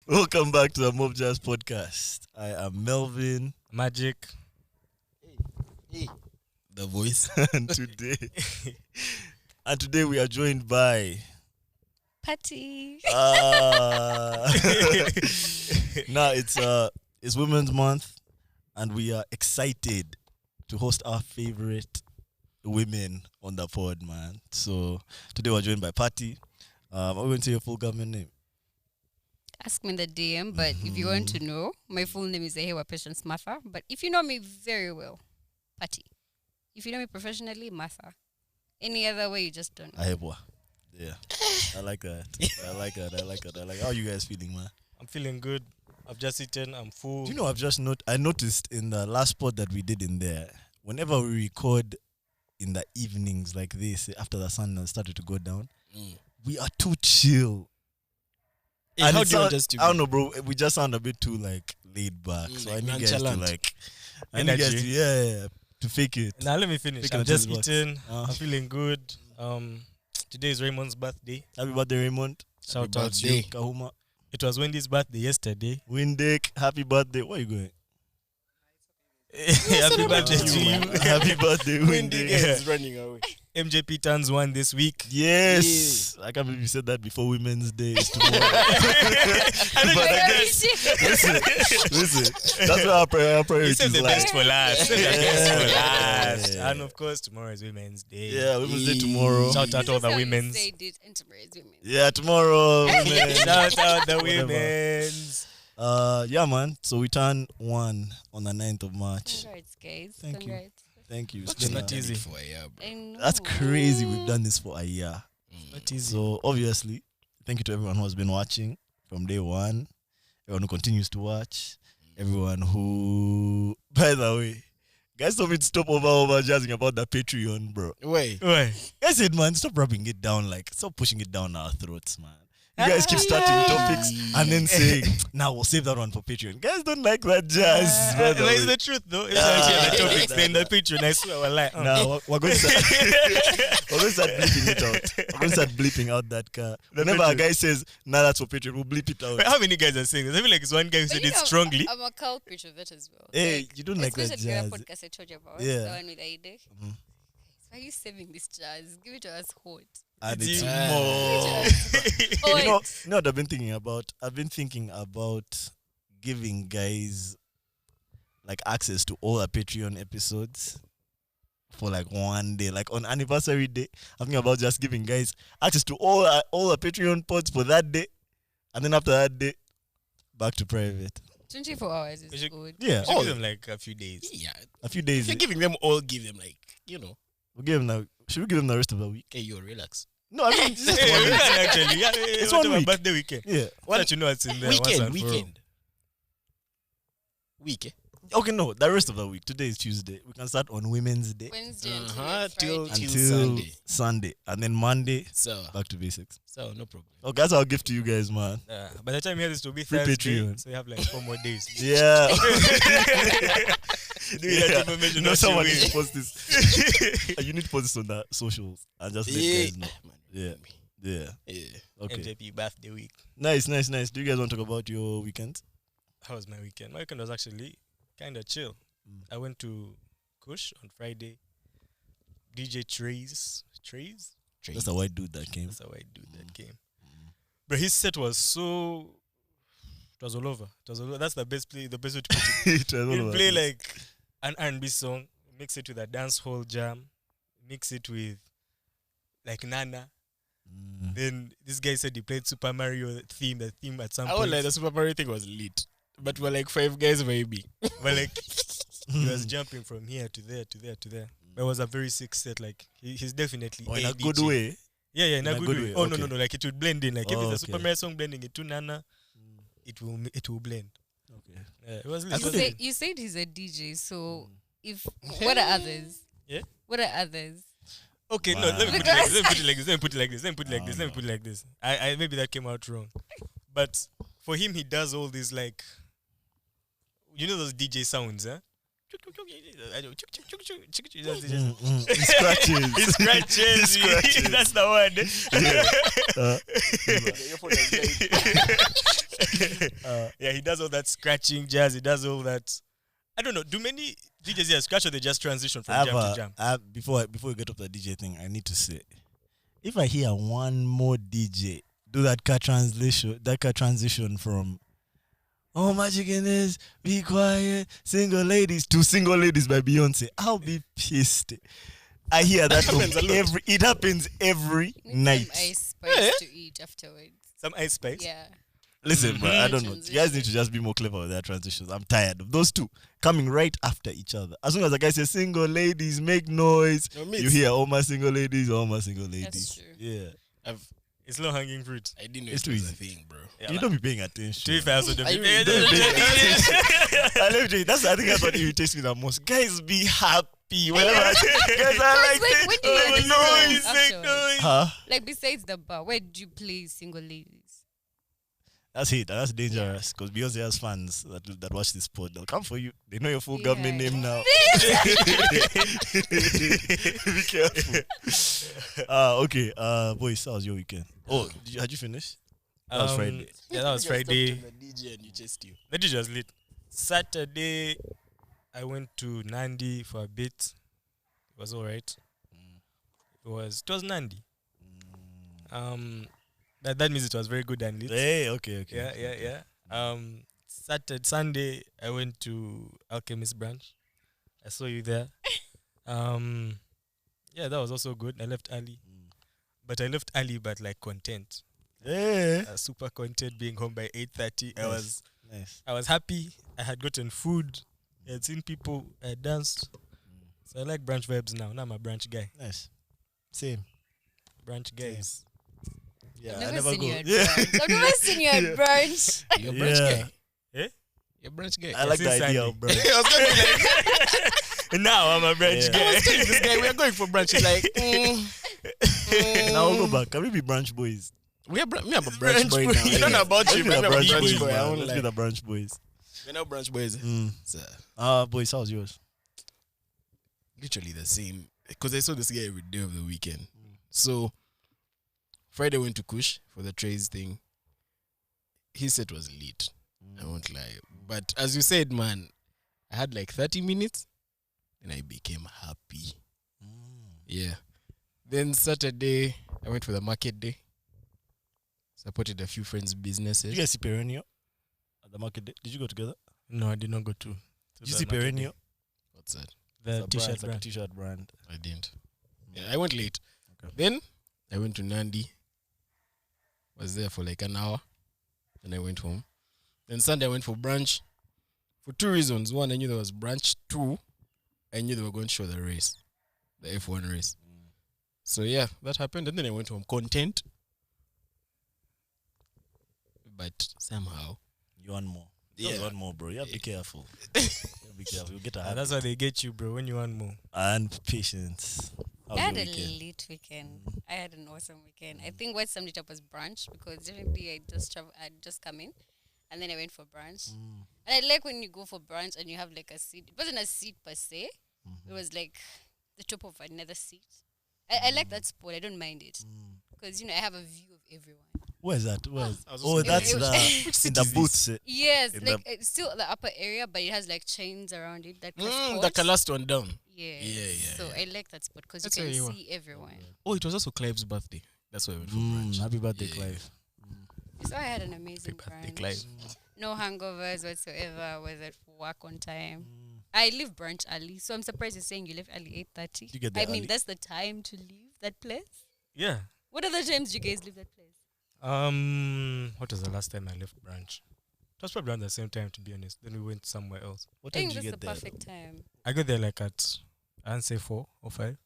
Welcome back to the Mob Jazz Podcast. I am Melvin, Magic. Hey, the voice. and today we are joined by Patie. now it's Women's Month, and we are excited to host our favorite women on the pod, man. So today we're joined by Patie. I'm going to say your full government name. Ask me in the DM, but if you want to know, my full name is Ehewa Patience Martha. But if you know me very well, Patie. If you know me professionally, Martha. Any other way, you just don't know. Ahebwa. Yeah. I like that. I like that. How are you guys feeling, man? I'm feeling good. I've just eaten. I'm full. Do you know, I noticed in the last pod that we did in there, whenever we record in the evenings like this, after the sun has started to go down, we are too chill. Hey, how do you want us to be? I don't know, bro. We just sound a bit too like laid back. So I need guys to to fake it. Now let me finish. Fake I've it just until it eaten. I'm feeling good. Today is Raymond's birthday. Happy birthday, Raymond. Shout out to You, you. Kahuma. It was Wendy's birthday yesterday. Windick, happy birthday. Where are you going? Happy birthday to you. Happy birthday, Windick. is running away. MJP turns 1 this week. Yes. I can't believe you said that before Women's Day is tomorrow. But I guess, listen. That's what our He priorities said the like. best for last. Save the best for last. Yeah. And of course, tomorrow is Women's Day. Yeah, Women's Day tomorrow. Shout out all the That's how you women's. say it in tomorrow's women. Yeah, tomorrow. women. Shout out the Whatever. women's. Yeah, man. So we turn 1 on the 9th of March. Congrats, guys. Thank you. Congrats. Thank you. It's It's been not a- easy. For a year, bro. I know. That's crazy. We've done this for a year. Not easy. So obviously, thank you to everyone who has been watching from day one. Everyone who continues to watch. Everyone who, by the way, guys told me to stop over jazzing about the Patreon, bro. Wait. Wait. I said, man, stop rubbing it down, stop pushing it down our throats, man. You guys keep starting topics and then saying, "Now we'll save that one for Patreon." Guys don't like that jazz. by the But it's way. the truth, though. It's actually the topics. Then the picture, and I swear, we're like, Now we're going to start bleeping it out. We're going to start bleeping out that car. Whenever a guy says, "Nah, that's for Patreon," we'll bleep it out. But how many guys are saying this? I feel like it's one guy who But said you it know, strongly. I'm a culprit of that as well. Hey, you don't like that especially the jazz. podcast I told you about. Yeah. The one with Aide. Mhm. Why are you saving this jazz? Give it to us hot. And It's it's you. more. Oh, You know what I've been thinking about? I've been thinking about giving guys access to all our Patreon episodes for one day, on anniversary day. I'm thinking about just giving guys access to all our Patreon pods for that day, and then after that day, back to private. 24 hours is We should- good. Yeah, Should give them like a few days. Yeah. a few If days. you're giving them all, give them We'll give them now. Should we give them the rest of the week? hey, yo, relax. No, I mean just Hey, 1 we week. can actually. Yeah, It's whatever, 1 week. birthday weekend. Yeah. Why don't you know what's in there? once and for all. Week, eh? Okay, no, the rest of the week. Today is Tuesday. We can start on Women's Day Wednesday Till until until Sunday. Sunday, and then Monday So, back to basics. no problem. Oh, that's our gift to you guys, man. By the time you hear this, to be Free Thursday, Patreon. so you have 4 more days. Yeah. Do that information. You know, not someone your needs way. to post this. You need to post this on the socials and just let guys know. man. Yeah. Yeah. Yeah. Okay. MJP birthday week. Nice. Do you guys want to talk about your weekend? How was my weekend? My weekend was actually kind of chill. I went to Kush on Friday. DJ Trees. That's a white dude that came. That's how I do that game. But his set was so. It was all over. That's the best way to put it. He'll play an R&B song, mix it with a dance hall jam, mix it with Nana. Then this guy said he played Super Mario theme, the theme at some I point. was the Super Mario thing was lit. But we're 5 guys, maybe. But he was jumping from here to there to there to there. But it was a very sick set. He's definitely in a DJ. good way. Yeah, in a good way. Oh okay. no, it would blend in. If it's a Super okay. Mario song blending it to Nana, it will blend. Okay. It was I lit. couldn't- You said he's a DJ, so what are others? Yeah? What are others? Okay, Wow. no, let me put it like this. I maybe that came out wrong. But for him, he does all these those DJ sounds, huh? It scratches. It scratches. That's the word. Yeah. Yeah, he does all that scratching jazz. He does all that. I don't know. Do many DJs here scratch or they just transition from jam to jam? Before we get up to the DJ thing, I need to say, if I hear one more DJ do that car transition from "Oh my chicken is be quiet, single ladies" to "Single Ladies" by Beyonce, I'll be pissed. I hear that it happens every night. Some ice spice to eat afterwards. Some ice spice? Yeah. Listen, bro, I don't know. You guys need to just be more clever with their transitions. I'm tired of those two coming right after each other. As soon as the guy says "single ladies, make noise," you hear "all my single ladies, all my single ladies." That's true. Yeah. It's low hanging fruit. I didn't know It's it too was easy. a thing, bro. Yeah, You don't be paying attention. To be fair, also don't be I paying Let me tell you, I think that's what irritates me the most. Guys, be happy. Whenever guys are like this. When do you do noise, that make afterwards? noise. Huh? Like besides the bar, where do you play Single Ladies? That's it. That's dangerous because Beyonce has fans that watch this pod. They'll come for you. They know your full government name now. Be careful. Okay. Boys, how was your weekend? Oh, had you finished? That was Friday. Yeah, that was Friday. The DJ and you just you. The DJ was lit. Saturday, I went to Nandi for a bit. It was alright. It was Nandi. That means it was very good and lit. Hey, okay. Yeah. Sunday, I went to Alchemist branch. I saw you there. Yeah, that was also good. I left early. But I left early but like content. Yeah. Super content being home by 8:30. Nice. I was happy. I had gotten food. I had seen people. I had danced. So I like branch vibes now. Now I'm a branch guy. Nice. Same. Branch guys. Yeah, I've I never never seen go. you at Yeah. brunch. I've never seen you at brunch. You're a branch Yeah. guy. Eh? You're a branch guy. I like the since idea Sunday. of brunch. I was going to be like, Now I'm a branch Yeah. I guy. was telling this guy we are going for brunch. He's like, Now we'll go back. Can we be brunch boys? me, I'm a Brunch brunch boy boy. now. I don't know about Let's you, be but the I'm a brunch brunch boys, boy. I man. won't Let's be lie. the brunch boys. We're not brunch boys. So, boys, how's yours? Literally the same. Because I saw this guy every day of the weekend. So, Friday went to Kush for the trays thing. His set was lit. I won't lie. But as you said, man, I had like 30 minutes and I became happy. Yeah. Then Saturday, I went for the market day. Supported a few friends' businesses. Did you guys see Perennial at the market day? Did you go together? No, I did not go to. Did you see Perennial? What's that? The It's a t-shirt brand, like a brand. t-shirt brand. I didn't. Yeah, I went late. Okay. Then I went to Nandi. Was there for like an hour. Then I went home. Then Sunday I went for brunch. For two reasons. One, I knew there was brunch. Two, I knew they were going to show the race. The F1 race. So yeah, that happened. And then I went home. Content. But somehow. You want more? Yeah. You want more, bro. You have to be careful. You have to be careful. You get a habit. That's why they get you, bro, when you want more. And patience. How I was had your a weekend? late weekend. I had an awesome weekend. I think what summed it up was brunch because definitely I'd just come in and then I went for brunch. And I like when you go for brunch and you have like a seat. It wasn't a seat per se. It was like the top of another seat. I like that spot. I don't mind it because I have a view of everyone. Where's that? Where's? I was Oh, also that's thinking- the Which in the city is booths. Yes, In like it's still the upper area, but it has like chains around it. That The last one down. Yeah. Yeah. So I like that spot because you That's can where you see everyone. Oh, it was also Clive's birthday. That's why I went for brunch. Happy birthday, Yeah. Clive. So I had an amazing Birthday, brunch. Clive. No hangovers whatsoever. I was at work on time. I leave brunch early, so I'm surprised you're saying you left early 8:30. You get I there mean, early? that's the time to leave that place. Yeah. What other times do you guys leave that place? What was the last time I left branch? It was probably around the same time, to be honest. Then we went somewhere else. What I time think did you that's the get there? perfect time. I got there like at, I'd say 4 or 5.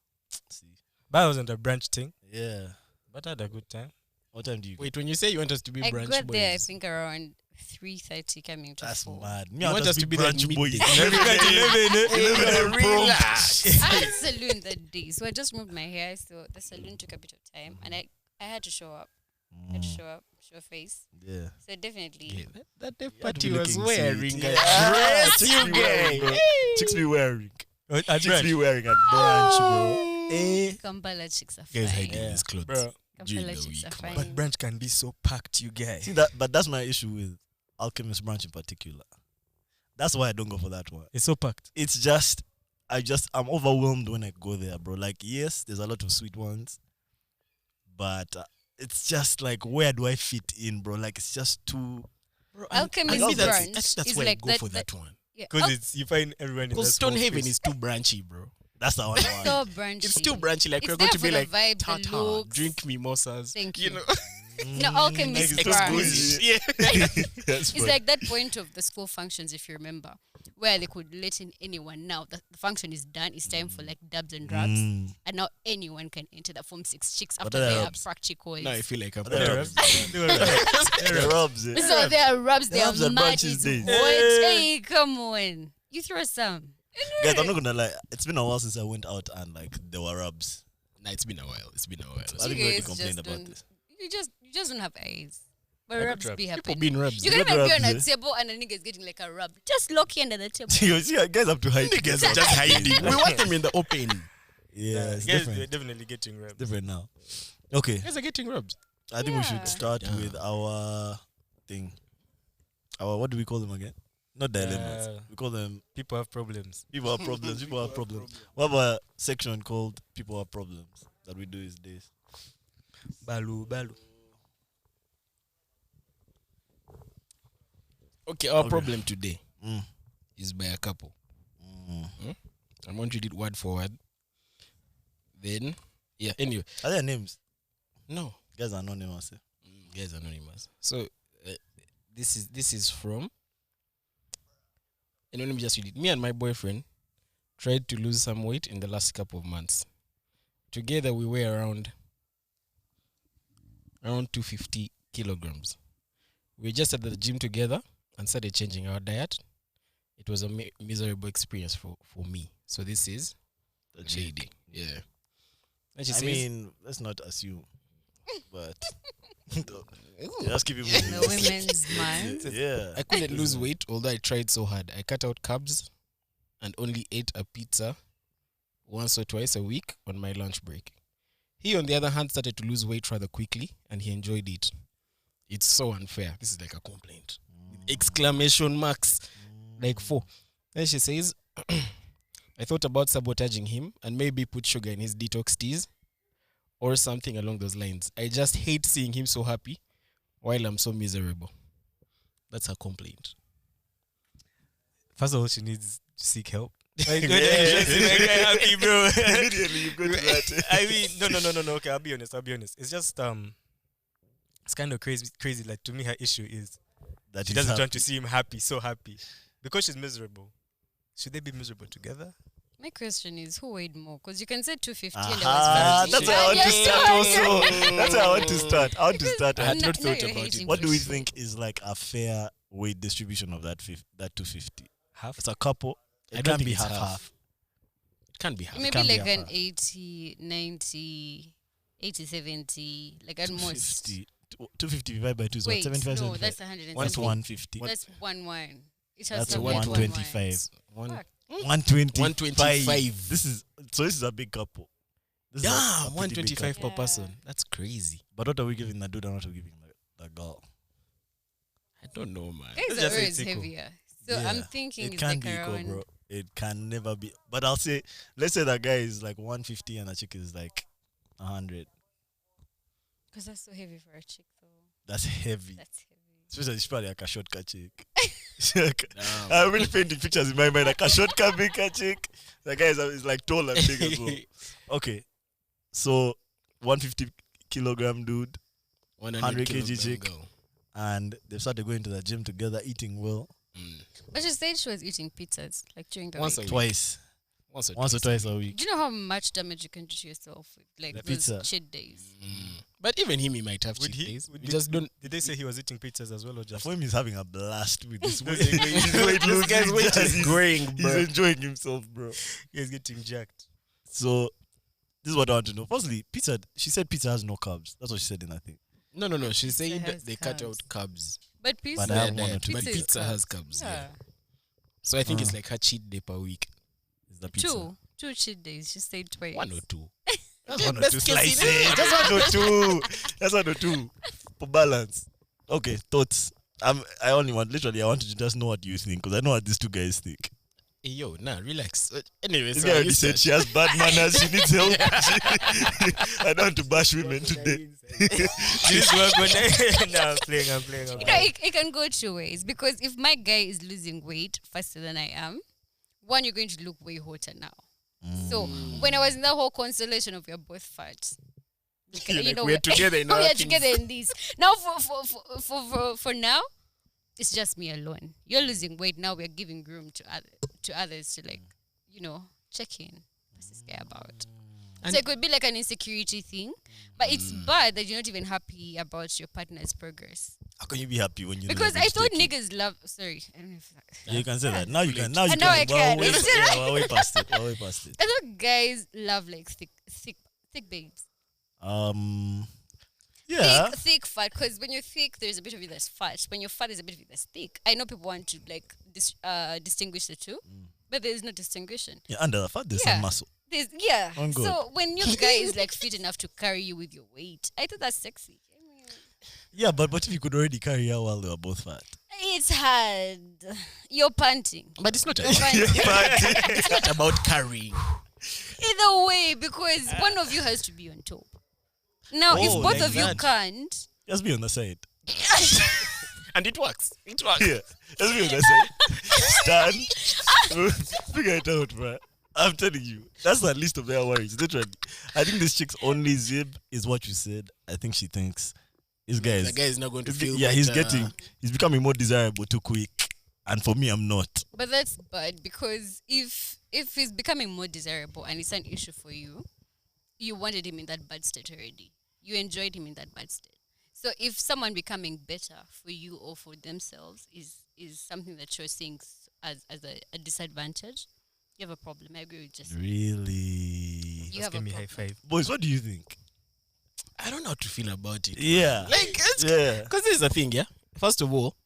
See. But it wasn't a branch thing. Yeah. But I had a good time. What time do you? Wait, when you say you want us to be I brunch got boys, there, I think, around 3:30 coming to That's 4. mad. Me, You I want want us to be there brunch midday. boys. relax. I had saloon that day, so I just moved my hair, so the saloon took a bit of time, and I had to show up. I had to show face. Yeah. So definitely, Yeah, that day You had to party be was looking wearing sweet. a Yeah. dress, Chicks you be wearing, bro. guy. Chicks be wearing. At Chicks branch. be wearing at brunch, bro. Eh. Kampala chicks are fine. Guys hiding Yeah. his clothes Bro. during Kampala the chicks are week, fine. man. But branch can be so packed, you guys. See that, but that's my issue with Alchemist branch in particular. That's why I don't go for that one. It's so packed. It's just, I'm overwhelmed when I go there, bro. Like, yes, there's a lot of sweet ones, but it's just like, where do I fit in, bro? Like, it's just too. Bro, Alchemist I branch that's is why like I go that- for that- that one. Yeah. Because it's you find everyone in that Because small Stonehaven space. is too branchy, bro. That's the one. so branchy. It's too branchy. Like It's we're going there to be for the like vibe, the Tata, looks. drink mimosas. Thank You you. know, No, Alchemist Like, branch. it's yeah. That's It's funny. like that point of the school functions, if you remember, where they could let in anyone. Now the function is done. It's time for like dubs and rubs, Mm. and now anyone can enter the Form 6 chicks But after they're their rubs. practicals. Now I feel like I'm. But they're rubs. The rubs. Eh? So there are rubs, The there rubs are and mud. branches It's days. what? Hey, come on. You throw some. Guys, I'm not gonna lie. It's been a while since I went out and like there were rubs. Nah, it's been a while. It's been a while. I think we You already guys complained just about don't- this. You just don't have eyes. But I got rubs rubs. be People happening. being rubs. You You can got even be on rubs, a table and a nigga is getting like a rub. Just lock you under the table. See, guys have to hide. Niggas are just hiding. We want them in the open. Yeah, it's Guys, different. we're definitely getting rubs. Different now. Okay, Guys are getting rubs. I think we Yeah. should start Yeah. with our thing. Our, what do we call them again? Not dilemmas. We call them People have problems. people have problems. People have problems. We have a section called People Have Problems that we do these days. Balu. Okay, our Okay. problem today Mm. is by a couple. Mm. I want to read it word for word. Then, yeah. Anyway, Are there names? no, Guys are anonymous. Eh? guys, anonymous. So this is from. And let me just read it. Me and my boyfriend tried to lose some weight in the last couple of months. Together, we were around 250 kilograms. We were just at the gym together and started changing our diet. It was a miserable experience for me. So this is The lady. Yeah. And she I says, mean, let's not assume, but just keep it The moving. women's mind. Yeah. I couldn't lose weight, although I tried so hard. I cut out carbs and only ate a pizza once or twice a week on my lunch break. He, on the other hand, started to lose weight rather quickly, and he enjoyed it. It's so unfair. This is like a complaint. Exclamation marks. Like 4. Then she says, I thought about sabotaging him and maybe put sugar in his detox teas or something along those lines. I just hate seeing him so happy while I'm so miserable. That's her complaint. First of all, she needs to seek help. Like, Yeah. happy, bro. Immediately you go to that. I mean, no. Okay, I'll be honest. It's just it's kind of crazy. Like to me, her issue is That she is doesn't happy. want to see him happy, so happy, because she's miserable. Should they be miserable together? My question is, who weighed more? Because you can say 250 Aha, and there was 50. that's where I want to Yes, start sure. also. That's where I want to start. I want to start. I had No, not no, thought you're about it. hating What do we for think is like a fair weight distribution of that 250? Half. It's a couple. I It don't can think be it's half. half. It can't be half. Maybe can be like a an half. 80, 90, 80, 70, like at most. 250 divided by 2 is what? Wait, 75, no, 75. that's 100 and That's something. 150. That's 1-1. It has That's to a be 125. One. Fuck. 125. 125. This is a big couple. This is a Yeah, pretty big 125 couple. per Yeah. person. That's crazy. But what are we giving the dude and what are we giving the girl? I don't know, man. Guys Let's are just say always it's equal. heavier. So I'm thinking it it's can like be equal, around. bro. It can never be. But I'll say, let's say that guy is like 150 and the chick is like 100. Because that's so heavy for a chick, though. That's heavy. That's heavy. Especially she's probably like a shortcut chick. Damn. I'm really painting pictures in my mind like a shortcut big chick. The guy is like tall and big as well. Okay, so 150 kilogram dude, 100 kg kilogram chick. girl. and they've started going to the gym together, eating well Mm. But she said she was eating pizzas like during the Once week. a week. twice, once or twice a week. Do you know how much damage you can do to yourself with like The those pizza. cheat days? Mm. But even him, he might have Would cheat he- days. would We he- just don't. Did they say he was eating pizzas as well, or just? For him, he's having a blast with this weight. This This guy's weight is growing, He's bro. enjoying himself, bro. He's getting jacked. So this is what I want to know. Firstly, pizza. She said pizza has no carbs. That's what she said in I think. No. She Pizza said has they cut out carbs. carbs. But pizza, But I have one or diet, two but pizza is pizza has carbs. yeah. Yeah. So I think it's Ah. like her cheat day per week. Is the pizza? Two cheat days. She stayed twice. 1 or 2. That's one or Best two case slices. scenario. That's one or two. That's one or two. For balance. Okay, thoughts. I wanted to just know what you think because I know what these two guys think. Hey, yo, nah, relax. Anyway, This so guy I already used said to- she has bad manners. She needs help. I don't want to bash women today. This work when I'm playing. You know, it can go two ways because if my guy is losing weight faster than I am, one, you're going to look way hotter now. So when I was in that whole constellation of you're both fat, You're like, we're together in oh, our we're things. together in this. Now for now, it's just me alone. You're losing weight now. We're giving room to others to check in. What's this guy about? And- So it could be like an insecurity thing, but it's bad that you're not even happy about your partner's progress. How can you be happy when you Because know I thought mistaken? niggas love. Sorry, I don't know if Yeah, you can say that. Now you can. Now you And now I can. We're way past it. We're way past it. I thought guys love like thick babes. Yeah. Thick fat. Because when you're thick, there's a bit of you that's fat. When you're fat, there's a bit of you that's thick. I know people want to like distinguish the two, but there's no distinguishing. Yeah, under the fat, there's Yeah. some muscle. Yeah. I'm good. So when your guy is like fit enough to carry you with your weight, I thought that's sexy. I mean, Yeah, but if you could already carry her while they were both fat. it's hard. You're panting. But it's not, You're panting. it's not about carrying. Either way, because one of you has to be on top. Now, if Oh, both like of you that. can't, Just be on the side. And it works. It works. Yeah. Just be on the side. Stand. Figure it out, bro. I'm telling you. That's the least of their worries. Literally. I think this chick's only zib is what you said. I think she thinks this guy The is. guy is not going to feel Yeah, he's better. he's becoming more desirable too quick. And for me, I'm not. but that's bad because if he's becoming more desirable and it's an issue for you, you wanted him in that bad state already. You enjoyed him in that bad state. So if someone becoming better for you or for themselves is something that you're seeing as a disadvantage, you have a problem. I agree with Jesse. Really? You have a Give me problem. high five. Boys, what do you think? I don't know how to feel about it. Yeah. Like, Yeah. because this is the thing, yeah? First of all,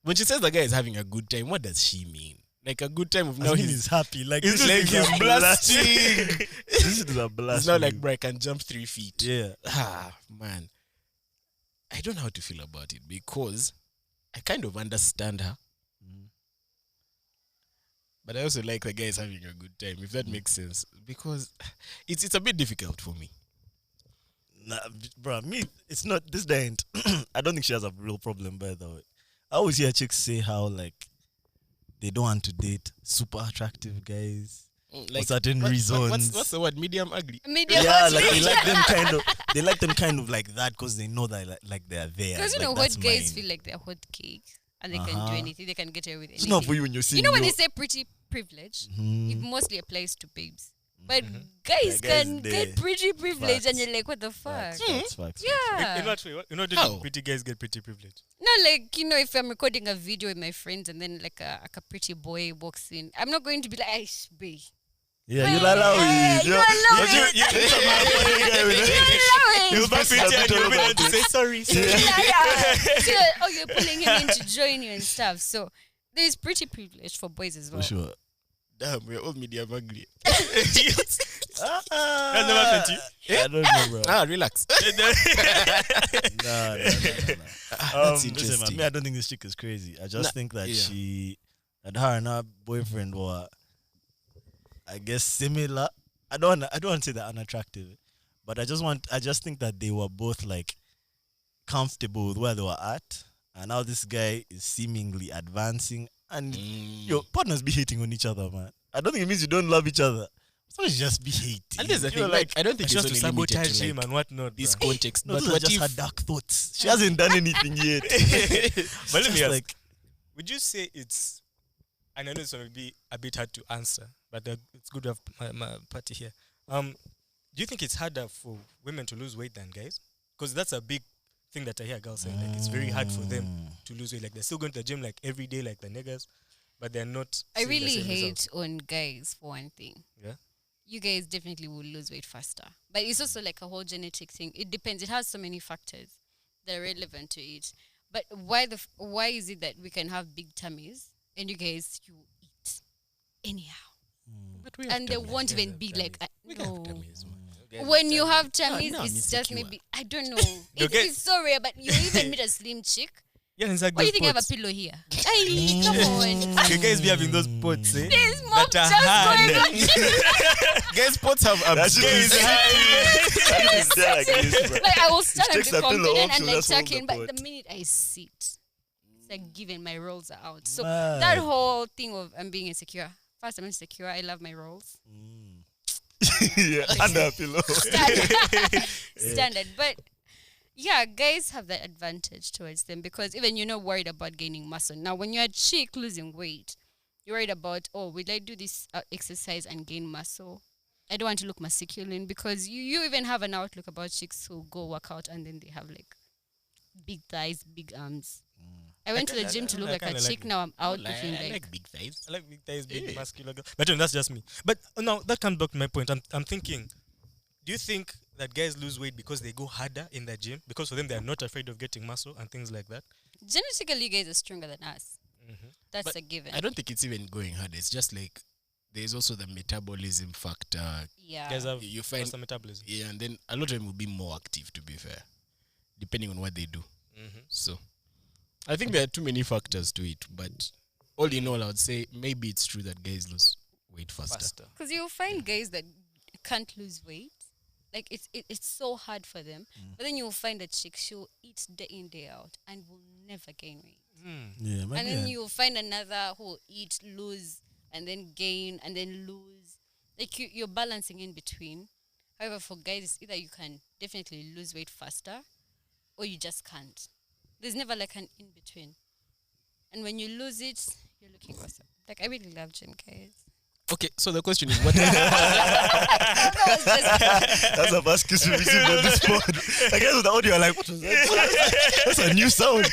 when she says the guy is having a good time, what does she mean? Like a good time of now As in he's happy. Like, it's this like is he's a blasting. This is a blast. It's not for like, you. bro, I can jump 3 feet. Yeah. Ah, man. I don't know how to feel about it because I kind of understand her. But I also like the guy is having a good time, if that makes sense. Because it's a bit difficult for me. Nah, bro, me, it's not this day ain't. I don't think she has a real problem, by the way. I always hear chicks say how like they don't want to date super attractive guys for certain reasons. What's the word? Medium ugly. Medium Yeah, ugly. like they like them kind of. They like them kind of like that because they know that like they're there. Because you like, know, that's hot guys mine. feel like they're hot cake and they can do anything. They can get away with anything. It's not for you when you're seeing. You know when they say pretty privilege, it mostly applies to babes. But guys Yeah, guys, can they- get pretty privilege Facts. and you're like, what the fuck? Facts. Yeah. In what way? How? Did pretty guys get pretty privilege? No, like, you know, if I'm recording a video with my friends and then like a pretty boy walks in, I'm not going to be like, "Aish, babe." Yeah, you allow it. You allow But it. you You bump into and you'll be there to say sorry. Yeah. So, oh, you're pulling him in to join you and stuff. So there's pretty privilege for boys as well. For sure. Damn, we're all medium ugly. That's never happened to you? I don't know, bro. Relax. Nah. That's Listen, interesting. man, me, I don't think this chick is crazy. I just Nah, think that yeah. that her and her boyfriend were, I guess, similar. I don't want to say they're unattractive, but I just think that they were both like comfortable with where they were at, and now this guy is seemingly advancing, and your partners be hating on each other, man. I don't think it means you don't love each other. So it's just be hating. And there's the You thing, know, like, I don't think She it's has to only limited sabotage to him like, and whatnot. this bruh. context. no, But those are what just if her dark thoughts. She hasn't done anything yet. But let me Just ask, like, would you say it's, and I know it's going to be a bit hard to answer, but it's good to have my party here. Do you think it's harder for women to lose weight than guys? Because that's a big thing that I hear girls saying. Like, it's very hard for them to lose weight. Like, they're still going to the gym like every day like the niggas, but they're not. I seeing the really same hate results. on guys for one thing. Yeah. You guys definitely will lose weight faster. But it's also like a whole genetic thing. It depends. It has so many factors that are relevant to it. But why is it that we can have big tummies and you guys you eat anyhow? But we have And they tummies. won't guys even have be tummies. like We can have no. tummies, man. Guys When have you tummies. have tummies, no, I'm it's just insecure. maybe I don't know. You It's, get- it's so rare, but you even meet a slim chick Yeah, it's like Why do you those think I have a pots. pillow here? Hey, come on. You guys be having those pots, eh? There's more That are just hard. going on. Guys, pots have That's abs. just that is there like this, bro. Like I will stand and takes be a pillow confident off and to like just hold tuck the in, but pot. the minute I sit, it's like given my rolls are out. So Mad. that whole thing of I'm being insecure. First, I'm insecure. I love my rolls. Yeah, under a pillow. Standard. But yeah, guys have that advantage towards them because even you're not worried about gaining muscle. Now, when you're a chick losing weight, you're worried about, oh, will I do this exercise and gain muscle? I don't want to look masculine because you even have an outlook about chicks who go work out and then they have like big thighs, big arms. I went to the gym to look like a chick. Now I'm out looking I like like big thighs. I like big thighs, big muscular girl. But that's just me. But now that comes back to my point. I'm thinking, do you think that guys lose weight because they go harder in the gym? Because for them, they are not afraid of getting muscle and things like that? genetically, guys are stronger than us. That's But a given. I don't think it's even going hard. It's just like there's also the metabolism factor. Yeah. Guys have You find faster metabolism. yeah, and then a lot of them will be more active. To be fair, depending on what they do. So, I think there are too many factors to it. But all in all, I would say maybe it's true that guys lose weight faster. Because you'll find guys that can't lose weight. Like it's so hard for them. But then you'll find a chick, she'll eat day in, day out and will never gain weight. Yeah, And then you'll find another who'll eat, lose, and then gain, and then lose. Like you're balancing in between. However, for guys, it's either you can definitely lose weight faster or you just can't. There's never like an in between. And when you lose it, you're looking awesome. Like I really love gym, guys. Okay, so the question is, what? That's a first kiss we've received on this pod. I guess with the audio, like, what was that? That's a new sound.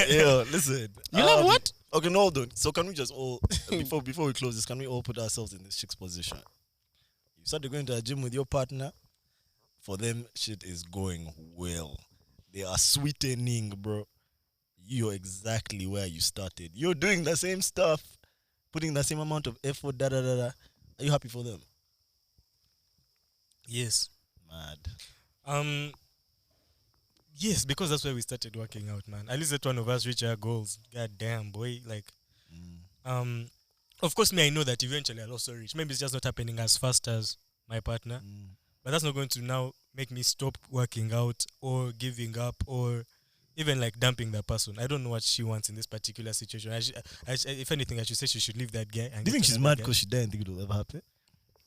Yo, listen. You love what? Okay, no, hold on. So can we just all before we close this, can we all put ourselves in this chick's position? You started going to a gym with your partner. For them, shit is going well. They are sweetening, bro. You're exactly where you started. You're doing the same stuff, putting the same amount of effort. Are you happy for them? Yes. Mad. Yes, because that's where we started working out, man. At least that one of us reach our goals. God damn, boy. Like, of course, me, I know that eventually I'll also reach. Maybe it's just not happening as fast as my partner. But that's not going to now make me stop working out or giving up or even like dumping that person. I don't know what she wants in this particular situation. If anything, I should say she should leave that guy. And Do you think get she's another mad guy. because she didn't think it will ever happen?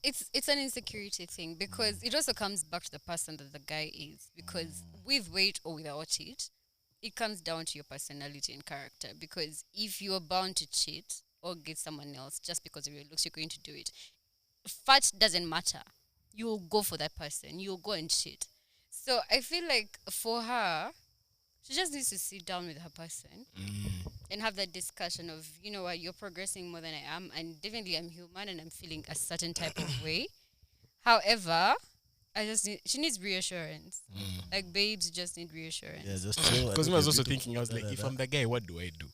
It's an insecurity thing because it also comes back to the person that the guy is. Because with weight or without it comes down to your personality and character. Because if you're bound to cheat or get someone else just because of your looks, you're going to do it. Fat doesn't matter. You'll go for that person. You'll go and cheat. So I feel like for her, she just needs to sit down with her person and have that discussion of, you know what, you're progressing more than I am, and definitely I'm human and I'm feeling a certain type of way. However, she needs reassurance. Like babes just need reassurance. Yeah, just chill. Because I was also thinking, I was like, if I'm the guy, what do I do?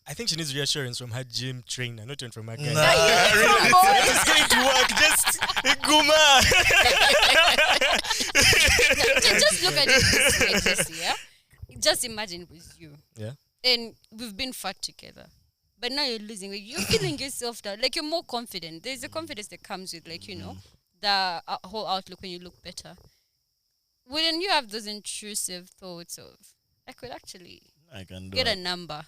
I think she needs reassurance from her gym trainer, not even from her guy. It's going to work. Just Guma. Just look at it this way, Jesse, yeah? Just imagine it was you. Yeah. And we've been fat together. But now you're losing weight. You're feeling yourself down. Like you're more confident. There's a confidence that comes with, like, you know, the whole outlook when you look better. Wouldn't you have those intrusive thoughts of, I could actually I can do get a it. number.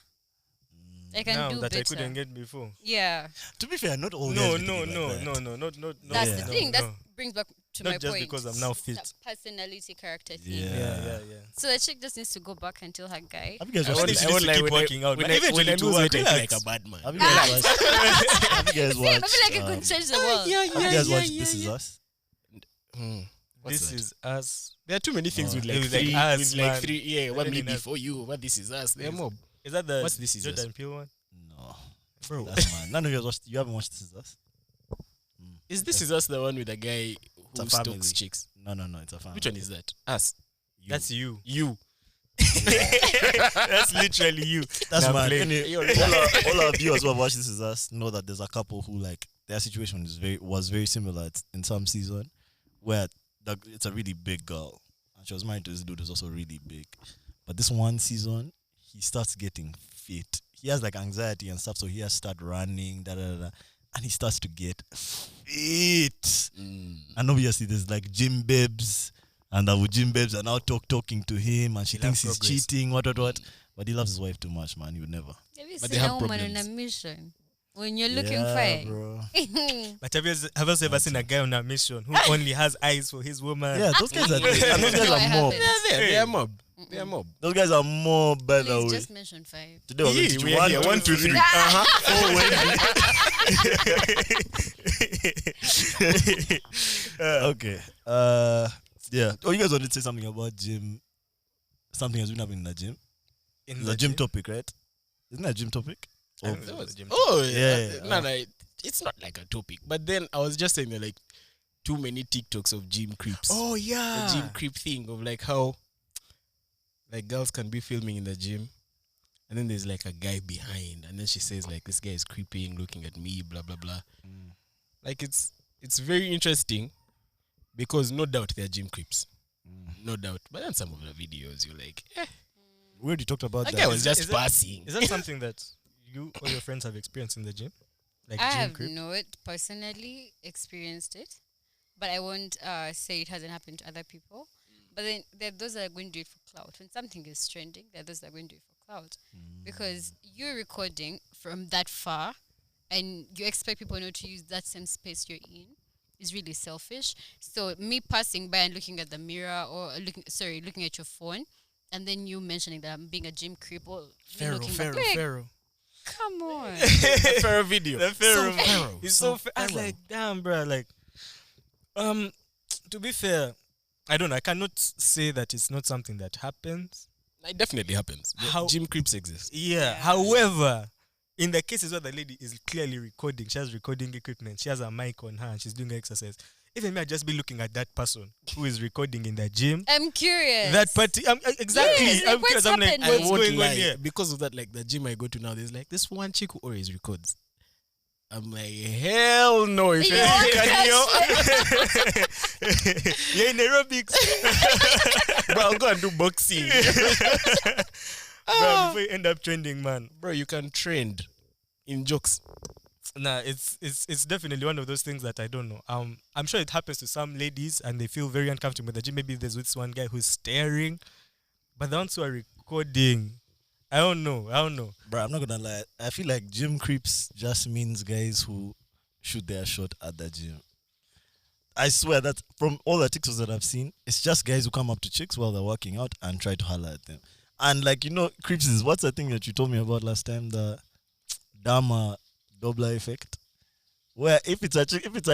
I can Now do that better. I couldn't get before. Yeah. To be fair, not all No, guys no, think no, like that. no, not. That's Yeah. the thing. That No. brings back to Not my just point. because I'm now fit. That personality, character thing. Yeah. Yeah. So the chick just needs to go back and tell her guy. Have you guys I watched think this? she needs to keep working out. When But I eventually lose to work, weight, I feel relax. like a bad man. Have you guys watched? Have you guys See, I watched? feel like it could change the world. Have you guys watched This Is Us? What's This that? is us. There are too many things with like With like three, us, with like man. three. Yeah, what Really me nice. before you? What this is us? There are more. Is that the What's This Is Us? Jordan Peele one? No, Bro. that's mad. None of you guys watched. You haven't watched This Is Us? Is this is us the one with the guy It's a who family. stalks chicks? No, it's a family. Which one is that? Us. That's you. You. That's literally you. That's Nah, mad. play. Anyway, all our viewers who have watched This Is Us know that there's a couple who like their situation was very similar in some season, where it's a really big girl and she was married to this dude who's also really big, But this one season, he starts getting fit. He has like anxiety and stuff, so he has to start running, and he starts to get fit. And obviously, there's like gym babes, and the gym babes are now talking to him, and she thinks he's cheating, what. But he loves his wife too much, man. He would never. Have you But seen they a have woman on a problems. mission? When you're looking Yeah, for bro. But have you ever seen a guy on a mission who only has eyes for his woman? Yeah, those guys are and those guys No, I are mob. haven't. They are mob. They are mob. Those guys are more by the Please way. just mention 5. Today we're going to teach we are here. 1, 2, 3. Okay. Yeah. Oh, you guys wanted to say something about gym? Something has been happening in the gym. In It's a gym topic, right? Isn't that a gym topic? I Oh, don't know the gym Yeah. No, it's not like a topic. But then I was just saying that like too many TikToks of gym creeps. Oh The yeah. gym creep thing of like how like girls can be filming in the gym and then there's like a guy behind and then she says like this guy is creeping, looking at me, blah blah blah. Like it's very interesting because no doubt they're gym creeps. No doubt. But then some of the videos you're like, We already talked about that that. guy was Is just it- passing. Is that something that you or your friends have experienced in the gym? Like I gym have creep? not personally experienced it, but I won't say it hasn't happened to other people. But then there are those that are going to do it for clout. When something is trending, there are those that are going to do it for clout. Because you're recording from that far and you expect people not to use that same space you're in is really selfish. So me passing by and looking at the mirror or looking at your phone and then you mentioning that I'm being a gym creep or me looking back, like, Pharaoh. come on. The Pharaoh video. The Pharaoh. So Pharaoh. He's so I was like, damn, bro. Like, to be fair, I don't know. I cannot say that it's not something that happens. It definitely happens. How- Gym creeps exist. Yeah. However, in the cases where the lady is clearly recording, she has recording equipment, she has a mic on her, and she's doing exercise. Even me, I just be looking at that person who is recording in the gym. I'm curious. That party, exactly. Yes, like, I'm curious. what's I'm like, happening? I what's won't going lie. on here? Because of that, like the gym I go to now, there's like this one chick who always records. I'm like, hell no. If You you won't can, You're in aerobics. bro, I'll go and do boxing. Bro, before you end up trending, man. Bro, you can trend in jokes. Nah, it's definitely one of those things that I don't know. I'm sure it happens to some ladies and they feel very uncomfortable with the gym. Maybe there's this one guy who's staring, but the ones who are recording, I don't know. Bro, I'm not gonna lie. I feel like gym creeps just means guys who shoot their shot at the gym. I swear that from all the TikToks that I've seen, it's just guys who come up to chicks while they're working out and try to holler at them. And like, creeps is what's the thing that you told me about last time, the Dama Dobler effect. Where if it's a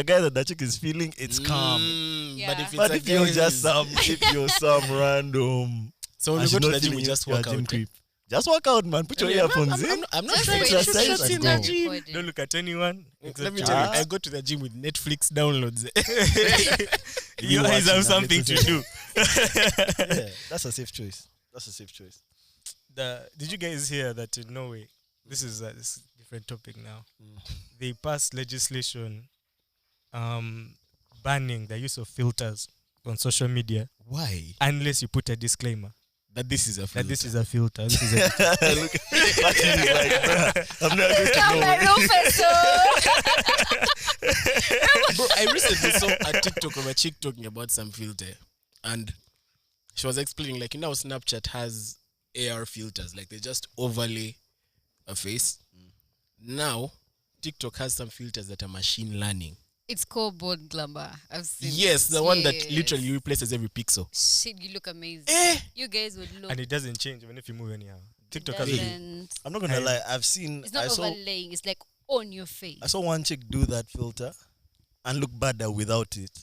guy that the chick is feeling, it's calm. Yeah. But if it's But a if you're guy just who's- if you're some random, so when and we she's go to not the gym, we feeling just you're a walk gym out. creep. Just walk out, man. Put your earphones in. I'm not Just trying wait to till exercise she's and in go. the gym. recording. Don't look at anyone. Let me except tell you, Ah. I go to the gym with Netflix downloads. your eyes have something to do. Yeah, that's a safe choice. Did you guys hear that in Norway? This is a different topic now. They passed legislation banning the use of filters on social media Why? unless you put a disclaimer That this is a that this filter. is a filter. This is a Look, Patie is like, bruh, I'm not going to Come know. on, Professor. Bro, I recently saw a TikTok of a chick talking about some filter, and she was explaining like, Snapchat has AR filters, like they just overlay a face. Now, TikTok has some filters that are machine learning. It's called bold glamour. I've seen. Yes, this. the one that Yes. literally replaces every pixel. Shit, you look amazing. You guys would look. and it doesn't change even if you move anyhow. TikTok It has doesn't. I'm not gonna lie. I've seen. It's not I saw overlaying. It's like on your face. one chick do that filter and look better without it.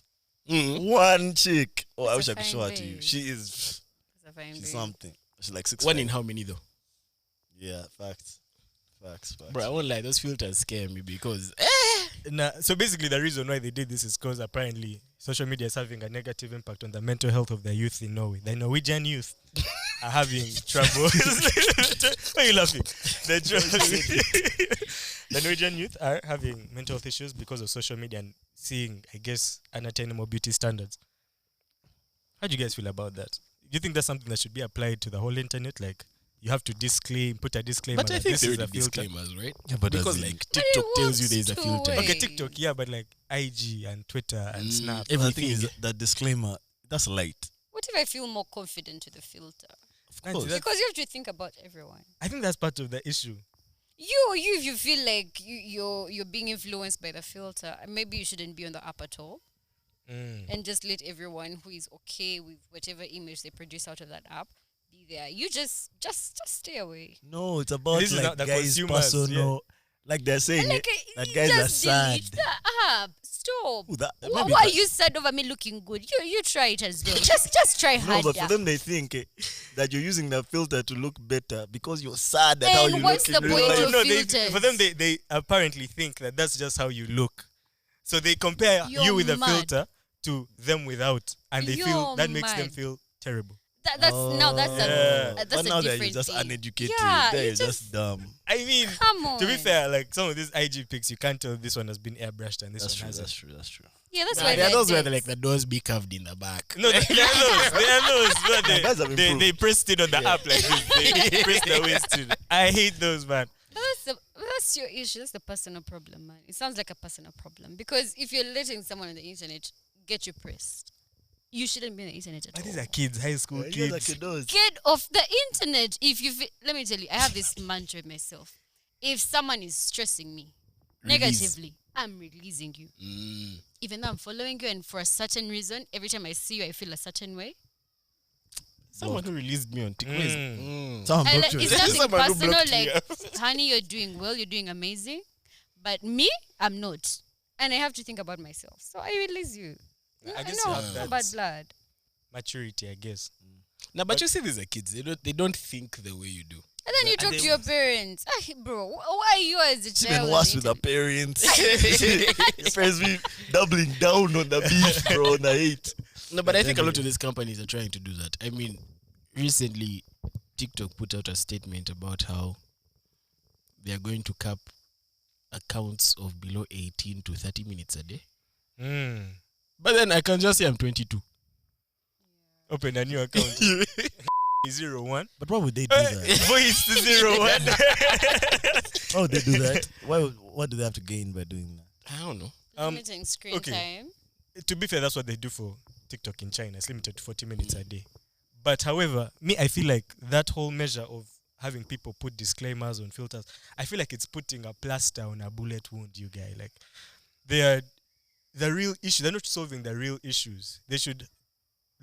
Mm. One chick. Oh, I It's wish a I could fine show her to you. babe. She is. It's a fine She's babe. something. She's like 6'5". One in how many though? Yeah, facts. Bro, I won't lie, those filters scare me because So basically, the reason why they did this is because apparently social media is having a negative impact on the mental health of the youth in Norway. The Norwegian youth are having trouble. Why are you laughing? The Norwegian youth are having mental health issues because of social media and seeing, I guess, unattainable beauty standards. How do you guys feel about that? you think that's something that should be applied to the whole internet? Like, you have to put a disclaimer. But I that think this there is are a filter. disclaimers, right? Yeah, but Because does it- like But it TikTok tells you works there's a two filter. ways. Okay, TikTok, yeah, but like IG and Twitter and Snap. The thing Everything is that disclaimer, that's light. What if I feel more confident with the filter? Of Nancy, course. that's- Because you have to think about everyone. I think that's part of the issue. If you feel like you're being influenced by the filter, maybe you shouldn't be on the app at all, and just let everyone who is okay with whatever image they produce out of that app be there. You just stay away. No, it's about This is like not the guys' consumers, personal. Like they're saying Like that you guys are just sad. delete the app. Stop. Ooh, that- Why maybe are that- you sad over me looking good? You try it as well. Just try No, harder. but for them they think that you're using the filter to look better because you're sad at how And you what's look. the in real point life. of No, filters? for them, they apparently think that that's just how you look. So they compare You're you with a mad. filter to them without, and they feel You're that makes them mad. feel terrible. That's Yeah. that's But a now that different you're just thing. uneducated, Yeah, they're you just dumb. I mean, Come on. to be fair, like some of these IG pics, you can't tell this one has been airbrushed and this That's one true. hasn't. That's true. That's true. Yeah, that's Nah, why there are they're those where dead. like the doors be carved in the back. No, there are those. Where guys have improved. they pressed it on the app like this. They pressed the waist to. I hate those, man. That's your issue. That's the personal problem, man. It sounds like a personal problem because if you're letting someone on the internet get you pressed, you shouldn't be on the internet at But all. these are kids, high school Yeah, kids. like it does. Get off the internet. If you let me tell you, I have this mantra myself. If someone is stressing me Release. negatively, I'm releasing you. Mm. Even though I'm following you, and for a certain reason, every time I see you, I feel a certain way. Someone who released me on TikTok. Someone And blocked you. it's This is nothing someone who personal. blocked me, Like, honey, you're doing well. You're doing amazing. But me, I'm not, and I have to think about myself. So I release you. I guess no, you have no that bad blood. maturity, I guess. No, but you see, these are kids. They don't think the way you do. And then you And talk they to your parents. Bro, why are you as a It's child? even on worse the with the internet? parents. Your parents be doubling down on the beef, bro, on the hate. No, but I think a lot of these companies are trying to do that. I mean, recently, TikTok put out a statement about how they are going to cap accounts of below 18 to 30 minutes a day. But then I can just say I'm 22. Open a new account. 01. But why would they do that? Voice 01. Why would they do that? What do they have to gain by doing that? I don't know. Limiting screen okay. time. To be fair, that's what they do for TikTok in China. It's limited to 40 minutes a day. But however, I feel like that whole measure of having people put disclaimers on filters, I feel like it's putting a plaster on a bullet wound, you guys. Like, they are the real issue. They're not solving the real issues. They should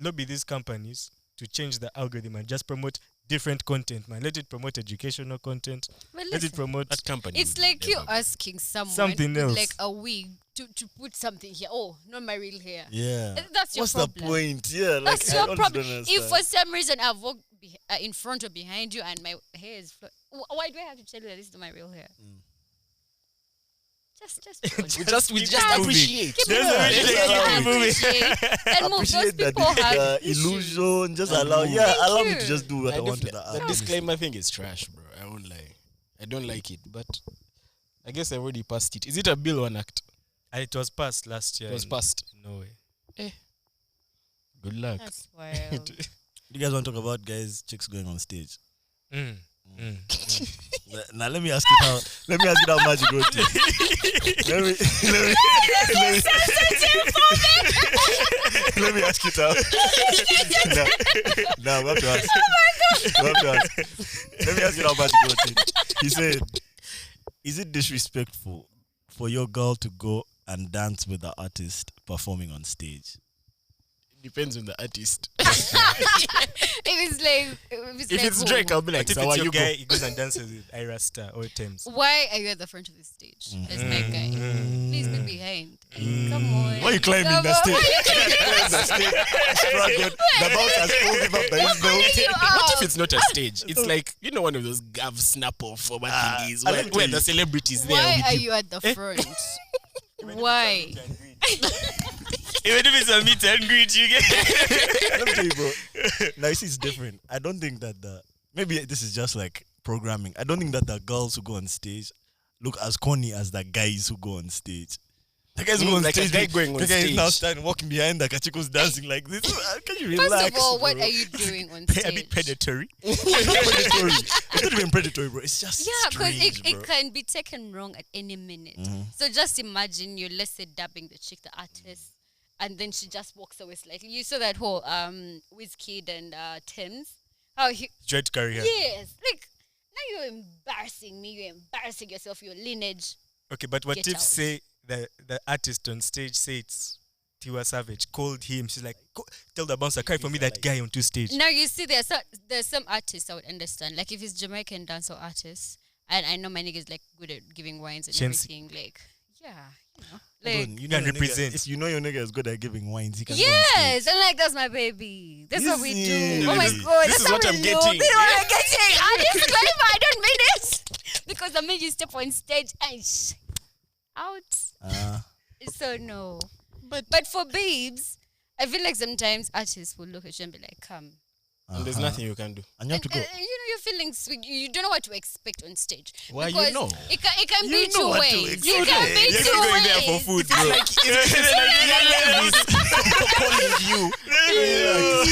lobby these companies to change the algorithm and just promote different content, man. Let it promote educational content. But Let it listen, promote. That company. it's would like you never- asking someone Something with else. like a wig to put something here. Oh, not my real hair. Yeah. That's your What's problem. the point? Yeah, like That's I your honestly problem. don't If understand. for some reason I've walked in front or behind you and my hair is why do I have to tell you that this is my real hair? Just we just keep appreciate. keep Just moving. appreciate. Appreciate and move. Those Appreciate that people have the issues. illusion. Just And allow, move. yeah, Thank allow me you. to just do what I want to the The app. disclaimer thing is trash, bro. I won't lie. I don't like it, but I guess I already passed it. Is it a bill or an act? And it was passed last year. It was in passed. Norway. Good luck. That's wild. Do you guys want to talk about guys, chicks going on stage? Now let me ask you how. Let me ask you how magic wrote it. Let me ask you how. Now we have to ask. We have to ask. Let me ask you how magic wrote it. He said, "Is it disrespectful for your girl to go and dance with the artist performing on stage?" Depends on the artist. If If it's Drake, I'll be But like, if so it's are your you guy, go? he goes and dances with Ira Star or Thames. why are you at the front of the stage as my guy? Please be behind. Come on. Why are you climbing Come the on. stage? Why are you climbing The stage struggled. The bounce has pulled him up the his belt. you What if out? it's not a stage? It's like, you know, one of those gav snap off format thingies I where, like where to the use- celebrities there Why with are you. you at the front? Why? Even if it's a meet and greet, you get. Let me tell you, bro. Now, you see, it's different. I don't think that maybe this is just like programming. I don't think that the girls who go on stage look as corny as the guys who go on stage. The guy's going on like a stage. guy going on the guy is now stage. standing, walking behind the Kachiko's dancing like this. Can you relax? First of all, what bro? are you doing on A stage? bit predatory. It's not predatory. It's not even predatory, bro. It's just Yeah, because strange, it bro. can be taken wrong at any minute. So just imagine you're, let's say, dabbing the chick, the artist, and then she just walks away slightly. You saw that whole Wizkid and Thames. How he Tried to carry her. Yes, like now you're embarrassing me. You're embarrassing yourself. Your lineage. Okay, but what Get if out. say the artist on stage say it's Tiwa Savage called him? She's like, tell the bouncer, carry for me that guy onto stage. Now you see, there's some artists I would understand. Like if it's Jamaican dancehall artists, and I know my niggas like good at giving wines and Shensi. everything. Like yeah, you know, Hold like on, You know can your nigga- represent. If you know your nigga is good at giving wines, he can go on stage. yes, and like that's my baby. That's what we do. Easy. Oh my This god, is that's how what we I'm do. getting. This is what I'm getting. I disclaimer, I don't mean it because the minute you step on stage and out. So no, but for babes, I feel like sometimes artists will look at you and be like, "Come." And there's nothing you can do. And you have to go. You know, you're feeling sweet. You don't know what to expect on stage. Why, you Because know? It can You be know two what to ways. expect. It can be You're two not going ways. there for food, bro. Calling you.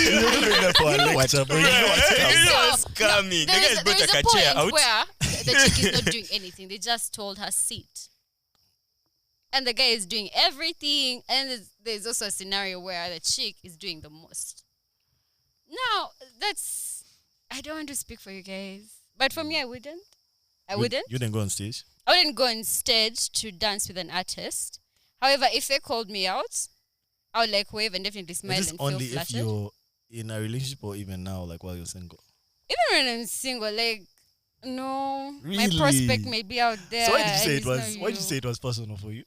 You're not going there for a lecture, bro. You know what's You coming. know what's coming. The There's guy brought a a chair point out. where the chick is not doing anything. They just told her sit. And the guy is doing everything. And there's also a scenario where the chick is doing the most. Now, I don't want to speak for you guys. But for me, I wouldn't. I wouldn't. You didn't go on stage? I wouldn't go on stage to dance with an artist. However, if they called me out, I would like wave and definitely smile Is this and feel only if flattered. you're in a relationship or even now, like while you're single? Even when I'm single, like, no, my Really? prospect may be out there. So why did you and say it it's was? not Why did you you. say it was personal for you?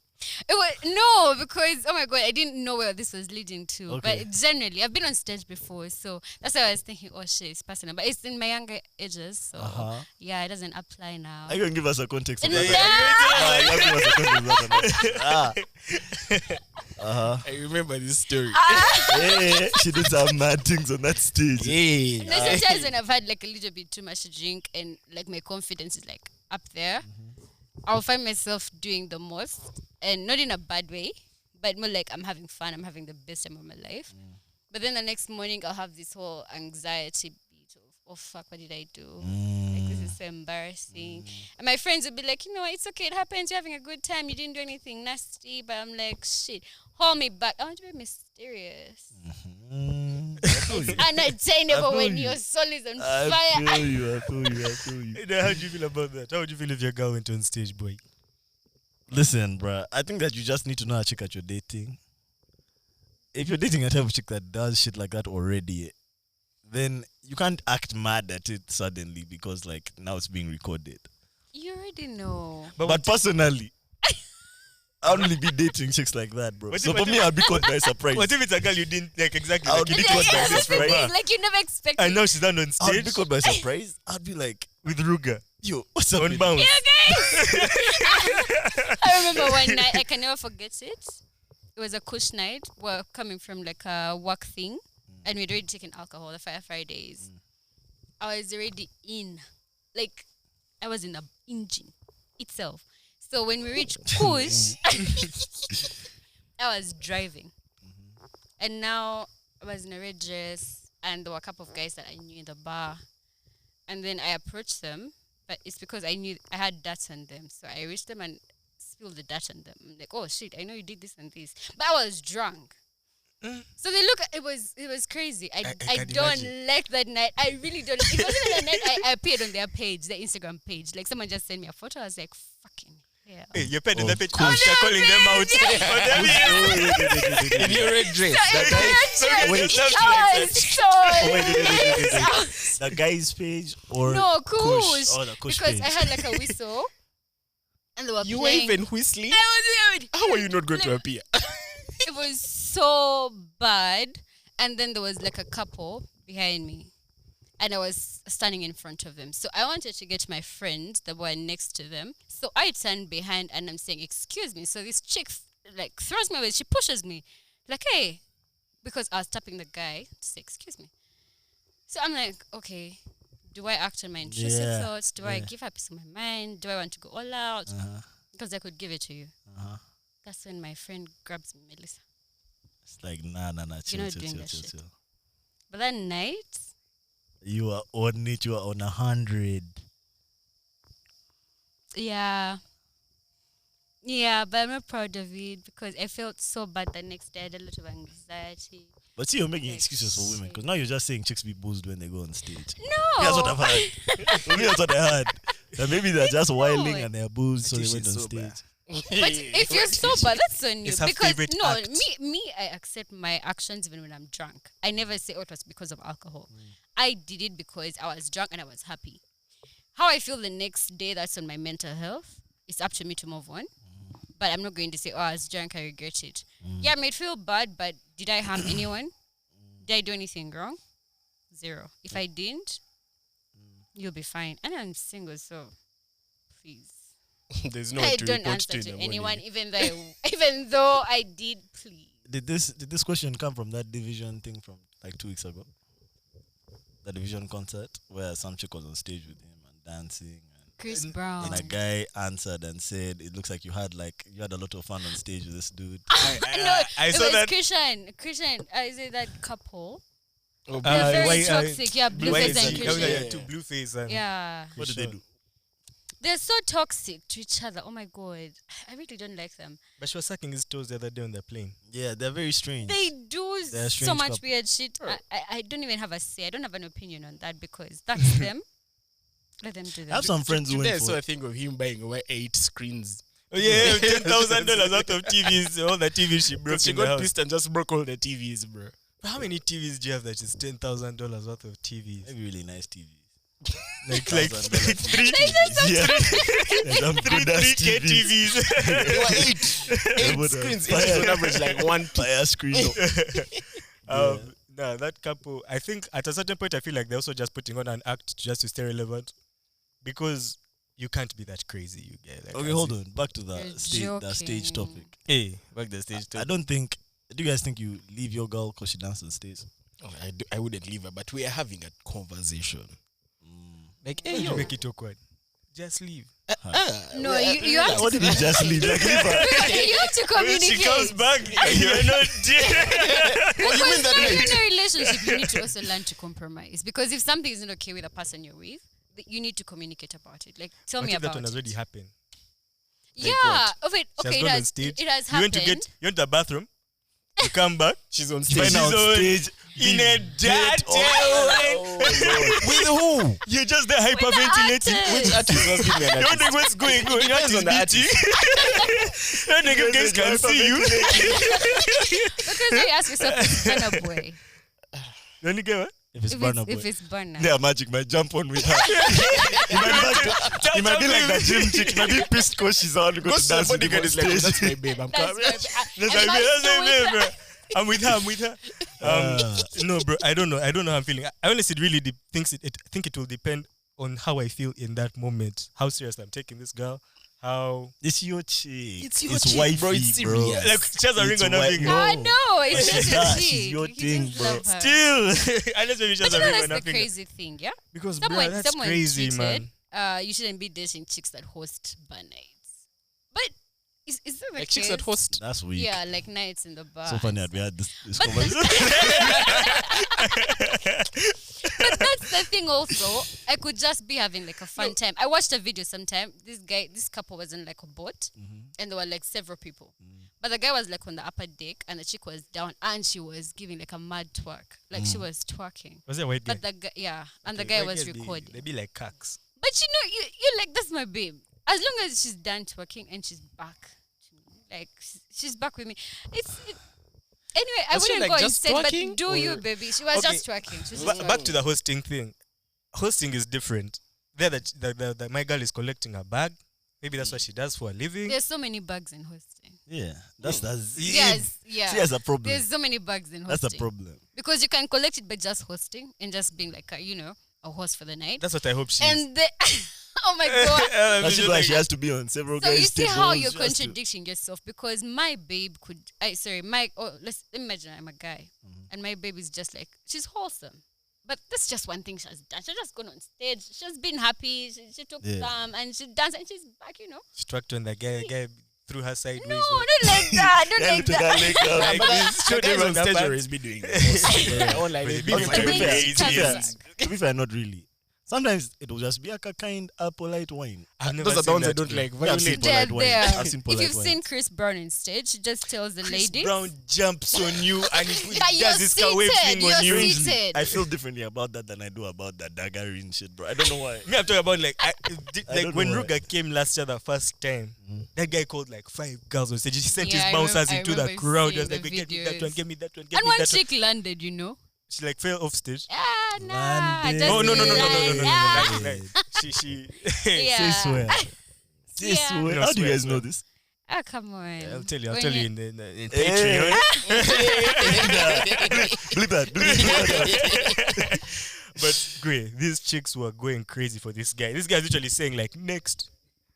It was no, because oh my god, I didn't know where this was leading to. Okay. But generally, I've been on stage before, so that's why I was thinking, oh shit, it's personal. But it's in my younger ages, so yeah, it doesn't apply now. Are you gonna give us a context of No! that? You have to give us a context of that. I remember this story. Yeah, she did some mad things on that stage. Yeah. And there's sometimes when I've had like a little bit too much to drink and like my confidence is like up there, I'll find myself doing the most, and not in a bad way, but more like I'm having fun, I'm having the best time of my life. But then the next morning I'll have this whole anxiety beat of, oh fuck, what did I do? Like this is so embarrassing. And my friends will be like, you know, it's okay, it happens, you're having a good time, you didn't do anything nasty. But I'm like, shit, hold me back. I want to be mysterious. It's unattainable feel when you. your soul is on I fire. feel you. How do you feel about that? How would you feel if your girl went on stage, boy? Listen, bruh, I think that you just need to know a chick that you're dating. If you're dating a type of chick that does shit like that already, then you can't act mad at it suddenly because like now it's being recorded. You already know. But personally, I'll only be dating chicks like that, bro. What So if- for what me, I'll be caught by surprise. What if it's a girl you didn't like exactly? I'll Like, you be didn't caught want by that That's the from surprise. her. thing, like you never expect I it. know she's not on I'll be stage caught by surprise. I'll be like, with Ruga yo, what's up? on bounce. I remember one night, I can never forget it. It was a kush night. We're coming from like a work thing, and we'd already taken alcohol, the Fire Fridays. I was already in, like, I was in the engine itself. So when we reached kush, I was driving. And now I was in a red dress, and there were a couple of guys that I knew in the bar. And then I approached them, but it's because I knew I had dirt on them. So I reached them and spilled the dirt on them. I'm like, oh shit, I know you did this and this. But I was drunk. So they look, it was crazy. I can don't imagine. like that night. I really don't. It wasn't even that night I appeared on their page, their Instagram page. Like someone just sent me a photo. I was like, fucking hell. Hey, your pet in Oh, the pit. cool. They're calling them out. In your red dress. I was so The guy's page or no, Kush? Kush. Oh, the Kush Because page. I had like a whistle, and they were You were playing. even whistling? I was How are you not going to appear? It was so bad. And then there was like a couple behind me, and I was standing in front of them. So I wanted to get my friend that were next to them. So I turned behind and I'm saying, "Excuse me." So this chick like throws me away. She pushes me, like, "Hey," because I was tapping the guy to say, "Excuse me." So I'm like, okay, do I act on my intrusive Yeah, thoughts? Do I yeah. give her a piece of my mind? Do I want to go all out? Uh-huh. Because I could give it to you. Uh-huh. That's when my friend grabs me, Melissa. It's like, nah, chill, not chill, doing chill, that chill, shit. chill. But that night, You are on it, you are on 100. yeah. Yeah, but I'm not proud of it because I felt so bad the next day. I had a lot of anxiety. But see, you're making Like, excuses for women shit. because now you're just saying chicks be boozed when they go on stage. No! That's what I've heard. For me, that's what I heard. That maybe they're just whiling No. and they're boozed, so I they think went on she's stage. sober. But if you're sober, that's on you. It's her Because favorite no, act. me, I accept my actions even when I'm drunk. I never say, "Oh, it was because of alcohol." I did it because I was drunk and I was happy. How I feel the next day, that's on my mental health. It's up to me to move on. But I'm not going to say, "Oh, I was drunk, I regret it." Yeah, I might feel bad, but did I harm anyone? Did I do anything wrong? Zero. If I didn't, you'll be fine. And I'm single, so please. There's no I one to don't report answer to in to the anyone, morning. even though I did. Please, Did this question come from that division thing from like 2 weeks ago? The division concert where some chick was on stage with him and dancing, Chris Brown. and a guy answered and said, "It looks like you had a lot of fun on stage with this dude." No, I it saw was that. Christian. Is it that couple? Oh, They're very why- toxic. Yeah, Blueface and yeah, Christian. yeah, to Blueface and Yeah, What did they do? they're so toxic to each other. Oh my god, I really don't like them. But she was sucking his toes the other day on the plane. Yeah, they're very strange. They do They're a so strange much couple. weird shit. I don't even have a say. I don't have an opinion on that because that's them. Let them do I that. have some friends who Today I went saw for a thing of him buying over 8 screens. Oh yeah, $10,000 out of TVs. All the TVs she broke Because she in the got house. pissed and just broke all the TVs, bro. But how many TVs do you have that is $10,000 worth of TVs? maybe really nice TVs. Like $1,000 three, Yeah. There's some good ass 3K TVs. TVs. There were 8 But, screens. fire- Each is on average like 1 Fire screen. No, that couple. I think at a certain point, I feel like they're also just putting on an act just to stay relevant, because you can't be that crazy. You get like, Okay, hold on. Back to the You're stage joking. topic. Hey, back the stage. I don't think. Do you guys think you leave your girl because she dances on stage? Oh, I wouldn't leave her, but we are having a conversation. Like, Hey, hey, you yo. make it awkward. Just leave. No, you have What to. did you just leave? Like, leave her. You have to communicate. She comes back. You're not dead. Oh, you mean that Because night? in a relationship, you need to also learn to compromise. Because if something isn't okay with the person you're with, you need to communicate about it. Like, tell I me think that about one has it. already happened. Yeah. Oh, wait. She Okay, has gone on stage. it has You went happened. you went to the bathroom. You come back. She's on You stage. find She's out on stage in a dirty Oh, With who? You're just there hyperventilating. artist. Which artist was giving me an You don't artist? think what's going on. Depends on the Artist meeting. That nigga guys can see you. Because you ask yourself, it's Burna Boy. The nigga what? If it's If Burna it's, Boy. if it's Burna. Yeah, Magic might jump on with her. He might be like that gym chick. He might be pissed because she's on to go Go to to the dance with him bodyguard on is like, oh, that's stage. my babe. I'm That's coming. my- That's and my that's babe, the bro. way I'm with her. No, bro. I don't know how I'm feeling. I honestly really think it will depend on how I feel in that moment. How serious I'm taking this girl. How It's your chick. It's your chick, wifey, bro. It's bro. serious. like she has a ring It's on her white- finger. No. I know, it's just Yeah, a she's chick. your You thing, just bro. love her. Still, unless maybe she has But a you know ring on that's her the finger. crazy thing, yeah? Because bro, that's Someone crazy, tweeted, man. you shouldn't be dating chicks that host bar nights. But is that the Like case? chicks that host. That's weak. Yeah, like nights in the bar. So funny that we had this But- conversation. But that's the thing also. I could just be having like a fun time. I watched a video sometime. This couple was in like a boat and there were like several people. But the guy was like on the upper deck and the chick was down and she was giving like a mad twerk. Like she was twerking. Was it a white guy? But the guy, yeah, and the guy White was guys recording. They be like cocks. But you know, you're like, that's my babe. As long as she's done twerking and she's back to me, like she's back with me. Anyway, I Was she, wouldn't like, go just instead, but twerking, do you, or- baby? She was Okay. just twerking. She was just Back twerking. to the hosting thing. Hosting is different. There, the my girl is collecting a bag. Maybe that's what she does for a living. There's so many bugs in hosting. Yeah, that's Yes, yeah. She has a problem. There's so many bugs in hosting. That's a problem. Because you can collect it by just hosting and just being like, a host for the night. That's what I hope she is. And oh my god. That's just why she has to be on several So guys' you see tables. how you're She has to- contradicting yourself because my babe could let's imagine I'm a guy and my babe is just like she's wholesome. But that's just one thing she has done. She's just gone on stage. She's been happy. She took Yeah. some and she danced and she's back, She twerked on the guy threw her sideways. No, not like that. Not like that. Like this. So Show them guys on on the stage back. always be doing this. Online, they be Okay, to be fine. fair, to be fair, not really. Sometimes it will just be like a kind, polite wine. I've never Those are the seen ones I that don't too. like. Yeah, I've seen Violate. They're polite wine. there. I've seen If polite you've wine. seen Chris Brown on stage, he just tells the Chris ladies. Brown jumps on you and he That you're does this wave seated. thing on you. You're seated. I feel differently about that than I do about that daggering shit, bro. I don't know why. Me, I'm talking about like I like don't when know why. Ruga came last year the first time, that guy called like 5 girls on stage. He sent Yeah, his I bouncers I into the remember crowd. He seeing was like, the get me that one, videos. get me that one, get And me one that one. chick landed, you know. She like fell off stage. Ah, nah. Landed. Just Oh no like, no. She Yeah. Say swear. Say Yeah. swear. No, How do you swear, guys swear. know this? Ah, come on. I'll tell you When in Hey. Patreon. Bleep that. Bleep that. But great, these chicks were going crazy for this guy. This guy's literally saying like next.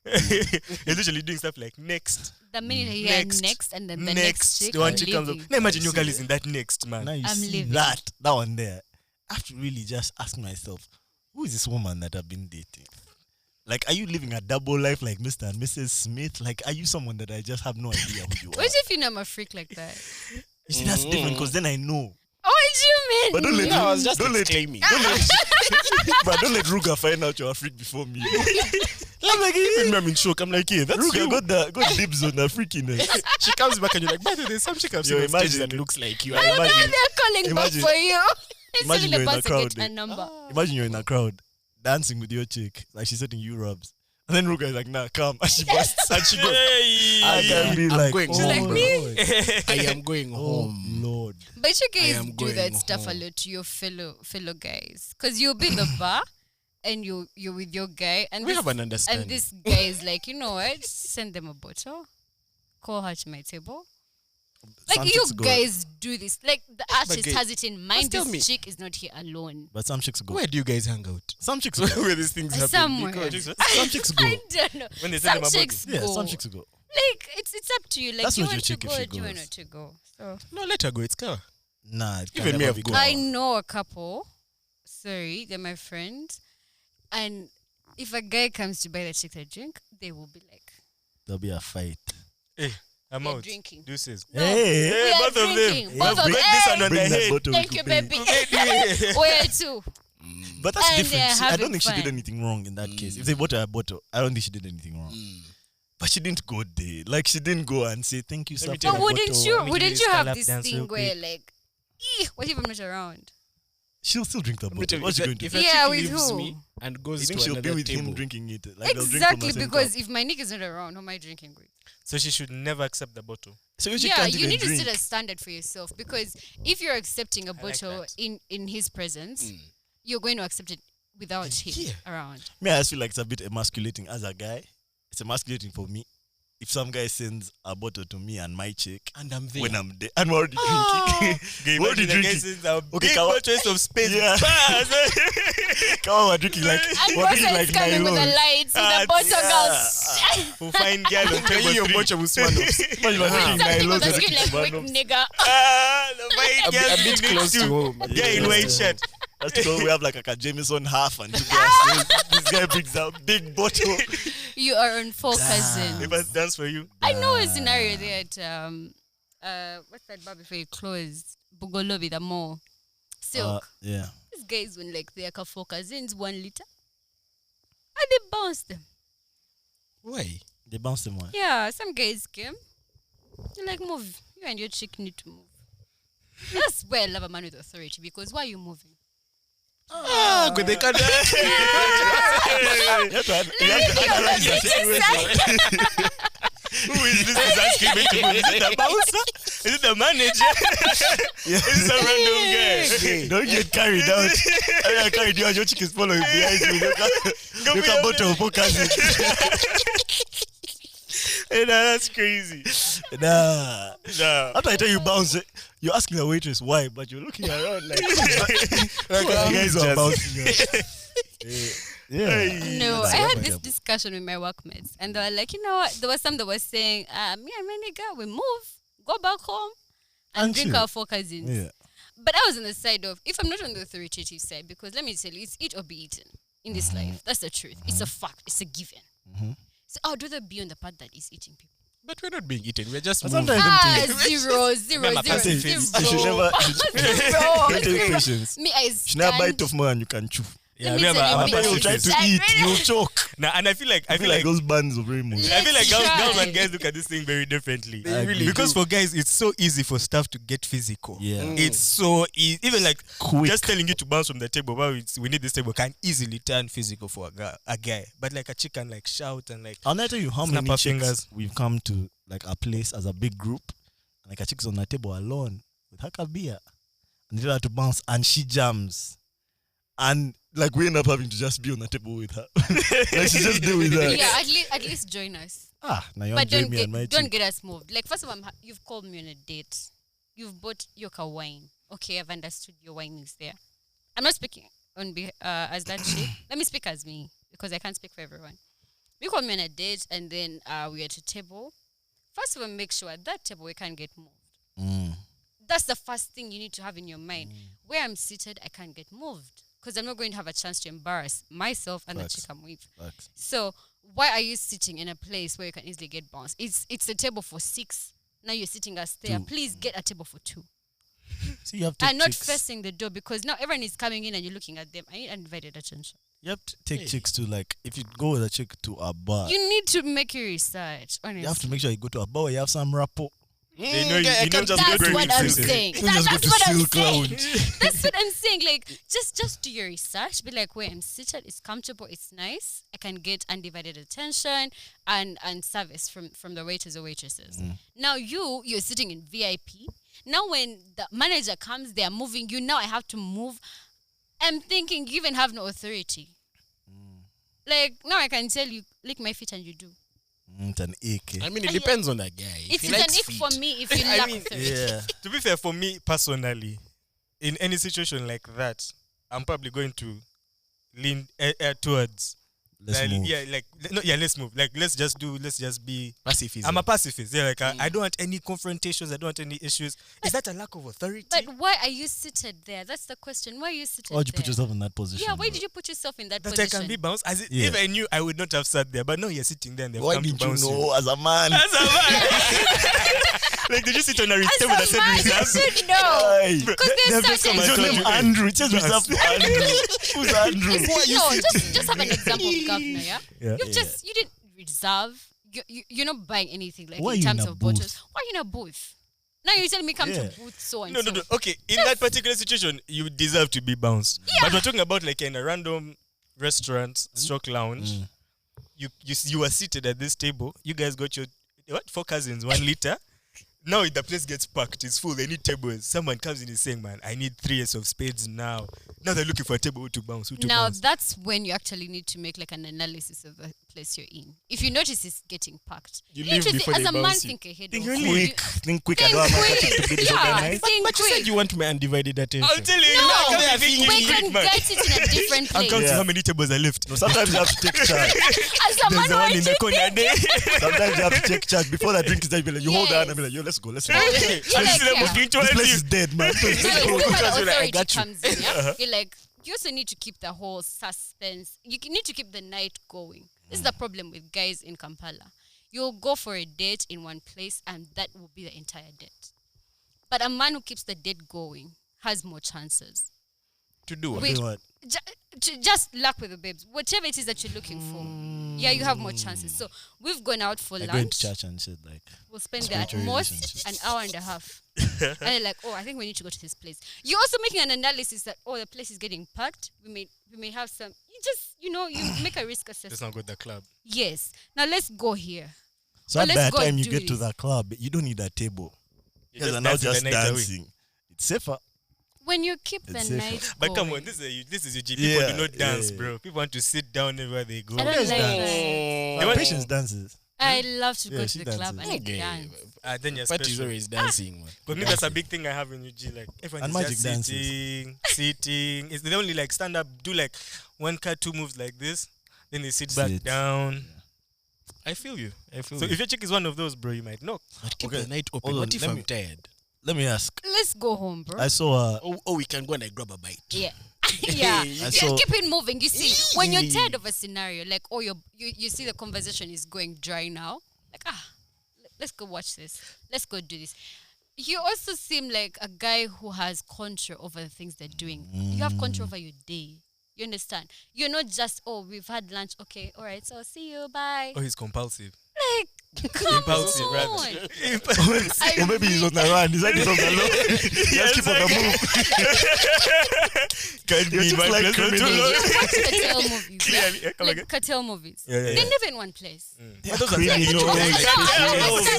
He's literally doing stuff like next. The minute he had Next. next and then the next chick, The one I'm chick comes up. leaving. Now imagine I your see girl that. is in that next, man. Now you I'm see leaving. that one there. I have to really just ask myself, who is this woman that I've been dating? Like, are you living a double life like Mr. and Mrs. Smith? Like, are you someone that I just have no idea who you are? What if you know I'm a freak like that? You see, that's different because then I know. Oh, what do you mean? But don't let No, I was just don't let exclaiming. but don't let Ruga find out you're a freak before me. I'm like, even me, I'm in shock. I'm like, yeah, that's Ruga you. got dibs on the freakiness. She comes back and you're like, by the way, there's some chick I've seen Yo, on stage imagine- that looks like you. I don't know, imagine- they're calling back imagine- for you. They're imagine selling you're a in a bus to get crowd, a number. Imagine you're in a crowd dancing with your chick, like she's setting you rubs. And then Ruga is like, nah, come. And she busts and she goes, I can be I'm like, going oh, home. She's like, me? I am going Oh, home. Lord. But you I guys am do going that stuff a home. lot to your fellow guys, because you'll be in the bar and you're with your guy, and We this, have an understanding. and this guy is like, you know what? Send them a bottle, call her to my table. Like Some you chicks go- guys do this. Like the artist guys, has it in mind. tell This me. chick is not here alone. But some chicks go. Where do you guys hang out? Some chicks go. Where these things happen? Somewhere. Because- Some chicks go. I don't know. When they send Some them a chicks bottle. Yeah, go. some chicks go. Like it's up to you. Like That's do you not your want to chick if go she or do you want goes. not to go? So No, let her go. It's Kawa. Nah, it can Even me, never I've be gone. good. I know a couple. Sorry, they're my friends, and if a guy comes to buy the chick a drink, they will be like, There'll be a fight. I'm We're out. drinking. Deuces. No, Hey, we are both of them. drinking. Both of Put them. this one on the bring that head. bottle. Thank we you, could pay. baby. Where to? But that's And different. they're See, I don't having think she did fun. anything wrong in that case. If they bought her a bottle, I don't think she did anything wrong. But she didn't go there. Like she didn't go and say thank you, sir. me for take the But wouldn't bottle." you? Let me Wouldn't give you you a have lap this dance thing real where quick. like, what if I'm not around? She'll still drink the Let me tell bottle. you, What's she if going to if do? a Yeah, chick with leaves who? me and goes You think to she'll be another with table, him drinking it? Like they'll drink from Exactly, the same because cup. if my nick is not around, who am I drinking with? So she should never accept the bottle. So she Yeah, can't you even need to drink. set a standard for yourself, because if you're accepting a like bottle that. in his presence, you're going to accept it without him Yeah. around. Me, I just feel like it's a bit emasculating as a guy. It's emasculating for me. If some guy sends a bottle to me and my chick and I'm there. when I'm there and we're already drinking. Okay, What imagine did the you guy drink? says a Okay, big Kawa- choice of space. Yeah. Come on, we're drinking like And we're Rosa drinking like is coming with the nylon. lights, with Ah, the bottle yeah. girls. Who find girl on Can table you three. watch a Musmano? Imagine we're drinking Some people nylon. are screaming like quick nigga. Ah, the white girl A bit close to home. Yeah, in white shirt. That's because we have like a Jameson half and 2 glasses. This guy brings out big bottle. You are on four cousins. If I dance for you. I know a scenario there at what's that bar before it closed? Bugolobi, the mall. Silk. Yeah. These guys went like their four cousins, 1 liter. And they bounced them. Why? They bounced him one. Yeah, some guys came. They're like, move. You and your chick need to move. That's where I love a man with authority, because why are you moving? Ah, good. They can't. You have to analyze the situation. Who is this? Is asking me to move? Is it the bouncer? Is it the manager? Is it a random guy? Don't get carried out. I get carried out. Your chick is following behind you. You can bottle of focus. Hey, nah, that's crazy. Nah. Nah. After I tell you bounce, you're asking the waitress why, but you're looking around like the guys are bouncing. Yeah. No, That's I had what this I'm- discussion with my workmates, and they were like, you know what? There was some that was saying, me and my nigga, we move, go back home, and And drink chill. our four cousins. Yeah. But I was on the side of, if I'm not on the authoritative side, because let me tell you, it's eat or be eaten in this life. That's the truth. It's a fact. It's a given. So I'd rather be on the part that is eating people. But we're not being eaten. We're just But moving. sometimes Zero. Remember, I say, Zero. you should never. Don't take patience. Me, I You should never bite stand. off more than you can chew. Yeah, Let me remember, tell you, our me, When you passion try is- to eat, you choke. Nah, and I feel like I feel like those bands of Raymond. I feel like girls Try. and guys look at this thing very differently. They really Because do. for guys, it's so easy for stuff to get physical. Yeah. It's so easy. Even like Quick. just telling you to bounce from the table, well, we need this table, can easily turn physical for a guy. But like a chick can like shout and like. I'll not tell you how Snap many our chicks fingers. we've come to like a place as a big group, and like a chick's on the table alone with her beer, and they tell her to bounce, and she jams, and like we end up having to just be on the table with her. Like she just deal with that. Yeah, at least join us. Now you But enjoy don't me and my get, don't chick. get us moved. Like, first of all, you've called me on a date. You've bought Yoka wine. Okay, I've understood your wine is there. I'm not speaking on as that chick. Let me speak as me, because I can't speak for everyone. You called me on a date, and then we are at a table. First of all, make sure at that table we can't get moved. That's the first thing you need to have in your mind. Where I'm seated, I can't get moved, because I'm not going to have a chance to embarrass myself and Facts. the chick I'm with. Facts. So why are you sitting in a place where you can easily get bounced? It's a table for 6. Now you're sitting us there. 2. Please get a table for 2. See, you have to And not chicks. facing the door, because now everyone is coming in and you're looking at them. I need undivided attention. You have to take chicks to like if you go with a chick to a bar, You need to make your research, honestly. you have to make sure you go to a bar where you have some rapport. They know you I don't can't just That's go what to I'm places. saying. Don't just go That's to what I'm Silk saying. Lounge. That's what I'm saying. Like, just do your research. Be like, where I'm seated, it's comfortable, it's nice. I can get undivided attention and service from the waiters or waitresses. Now you're sitting in VIP. Now when the manager comes, they're moving you. Now I have to move. I'm thinking you even have no authority. Like, now I can tell you, lick my feet, and you do. It's an ache. I mean, it depends on that guy. It's If he an likes ick feet. for me if you I lack mean, authority. Yeah. To be fair, for me personally, in any situation like that, I'm probably going to lean towards. Let's move. Yeah, like let's move. Like let's just be. Pacifism. I'm a pacifist. Yeah, like I don't want any confrontations. I don't want any issues. Is that a lack of authority? But why are you seated there? That's the question. Why are you seated Why'd you there? put yourself in that position? Yeah, why bro? did you put yourself in that that position? I can be bounced. As Yeah. if I knew, I would not have sat there. But no, you're sitting there and they've Why come to didn't you bounce know as a man? As a man. Like, did you sit on a As table that a said man, you reserve? should know. Hey. Because They have there's just come certain... and Is your told name you, hey, Andrew? It says reserved for Andrew. Who's Andrew? Just have an example of governor, yeah? Yeah. You didn't reserve. You're not buying anything like Why in you in terms a of booth? bottles. Why are you in a booth? Now you're telling me come Yeah. to booth so and No. so. Okay, in that particular situation, you deserve to be bounced. But we're talking about like in a random restaurant, stroke lounge. You are seated at this table. You guys got your 4 cousins, 1 liter. Now the place gets packed. It's full. They need tables. Someone comes in and is saying, "Man, I need 3 ace of spades now." Now they're looking for a table to bounce. Who to Now bounce? that's when you actually need to make like an analysis of the place you're in. If you notice it's getting packed, You need leave to before as they a man bounce you. think ahead. Think also. quick. Think quick. I Think don't want my quick. chick to be Yeah, disorganized. think But you quick. said you want my undivided attention. I'm telling you, No, like, I'm thinking we quick, can man. get it in a different I'm place. counting Yeah. how many tables are left. No, sometimes you have to take charge. As a There's man, the why one in do the you corner there. Sometimes you have to take charge before that drink is done. You be like, you hold her hand and be like, yo, let's go. Let's go. You're I like, see them yeah. looking This towards place you. is dead, man. So it's Because where you're the like, I authority got you. comes in, yeah? You're like, you also need to keep the whole suspense. You need to keep the night going. This is the problem with guys in Kampala. You'll go for a date in one place and that will be the entire date. But a man who keeps the date going has more chances. To do what? Wait, Doing what? just luck with the babes. Whatever it is that you're looking for. Yeah, you have more chances. So we've gone out for Like going to lunch. church and shit. Like, We'll spend there at Spiritual most relationships. an hour and a half. And they're like, oh, I think we need to go to this place. You're also making an analysis that, oh, the place is getting packed. We may have some. You make a risk Let's assessment. not go to the club. Yes. Now let's go here. so But at let's that go time and you do get to this. the club, you don't need a table. You're Because are now dancing the just night away. dancing. It's safer. When you keep It's the safer. night But come going. on, this is your G. People Yeah, do not dance, yeah. bro. People want to sit down everywhere they go. I don't Yes, like dance. that. They Like, want- Patience dances. I love to Yeah, go she to the club dances. and Okay. dance. Then you're But he's special. always dancing, man. Because me, that's a big thing I have in UG. Like everyone And is magic just dances. sitting. It's they only like stand up, do like 1 cut 2 moves like this, then they sit back Sit. down. I feel you. So if your chick is one of those, bro, you might knock. But keep Okay, the night open. hold on, What if let I'm me- tired? Let me ask. Let's go home, bro. I saw We can go and I grab a bite. Yeah. Yeah. I Yeah, saw- keep it moving. You see, when you're tired of a scenario, like, oh, you see the conversation is going dry now. Like, let's go watch this. Let's go do this. You also seem like a guy who has control over the things they're doing. You have control over your day. You understand? You're not just, oh, we've had lunch. Okay, all right, so see you, bye. Oh, he's compulsive. Like, come Impulsive, on. rather. Or maybe he's on the run. He's like he's on the low. Just keep on the move. Can't You're be just my like place for too criminal. long. Watch cartel movies. Clearly, come Like again. cartel movies. Yeah. They live in one place. They're Those are criminals.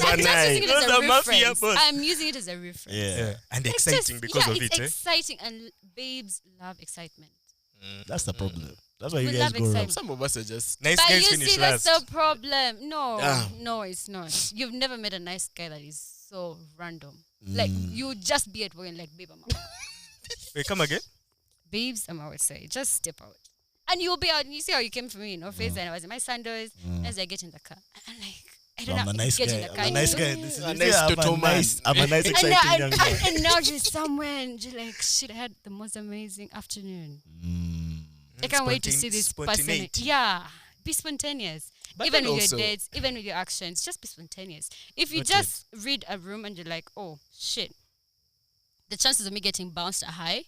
I'm just using it as Those a are mafia reference. boss. I'm using it as a reference. Yeah, And It's exciting just- because yeah, of it's it. exciting, and babes love excitement. that's the problem. That's why you We guys love go wrong. excitement. Some of us are just Nice But guys you finish see, that's last. the problem. No, Ah. no, it's not. You've never met a nice guy that is so random. Like, you just be at work and like, babe, I'm out. Wait, come again? Babes, I'm always say, just step out. And you'll be out, and you see how you came from me in office, and I was in my sandals, as I get in the car. And I'm like, I don't I'm know. a nice get guy. in the car. I'm a and nice you- guy. This is A nice total man. I'm a nice, And, exciting young guy. and now you're somewhere, and you're like, shit, I had the most amazing afternoon. I can't wait to see this person. Spontaneity. Yeah, be spontaneous. But Even then with also- your dates, even with your actions, just be spontaneous. If you Noted. just read a room and you're like, oh shit, the chances of me getting bounced are high.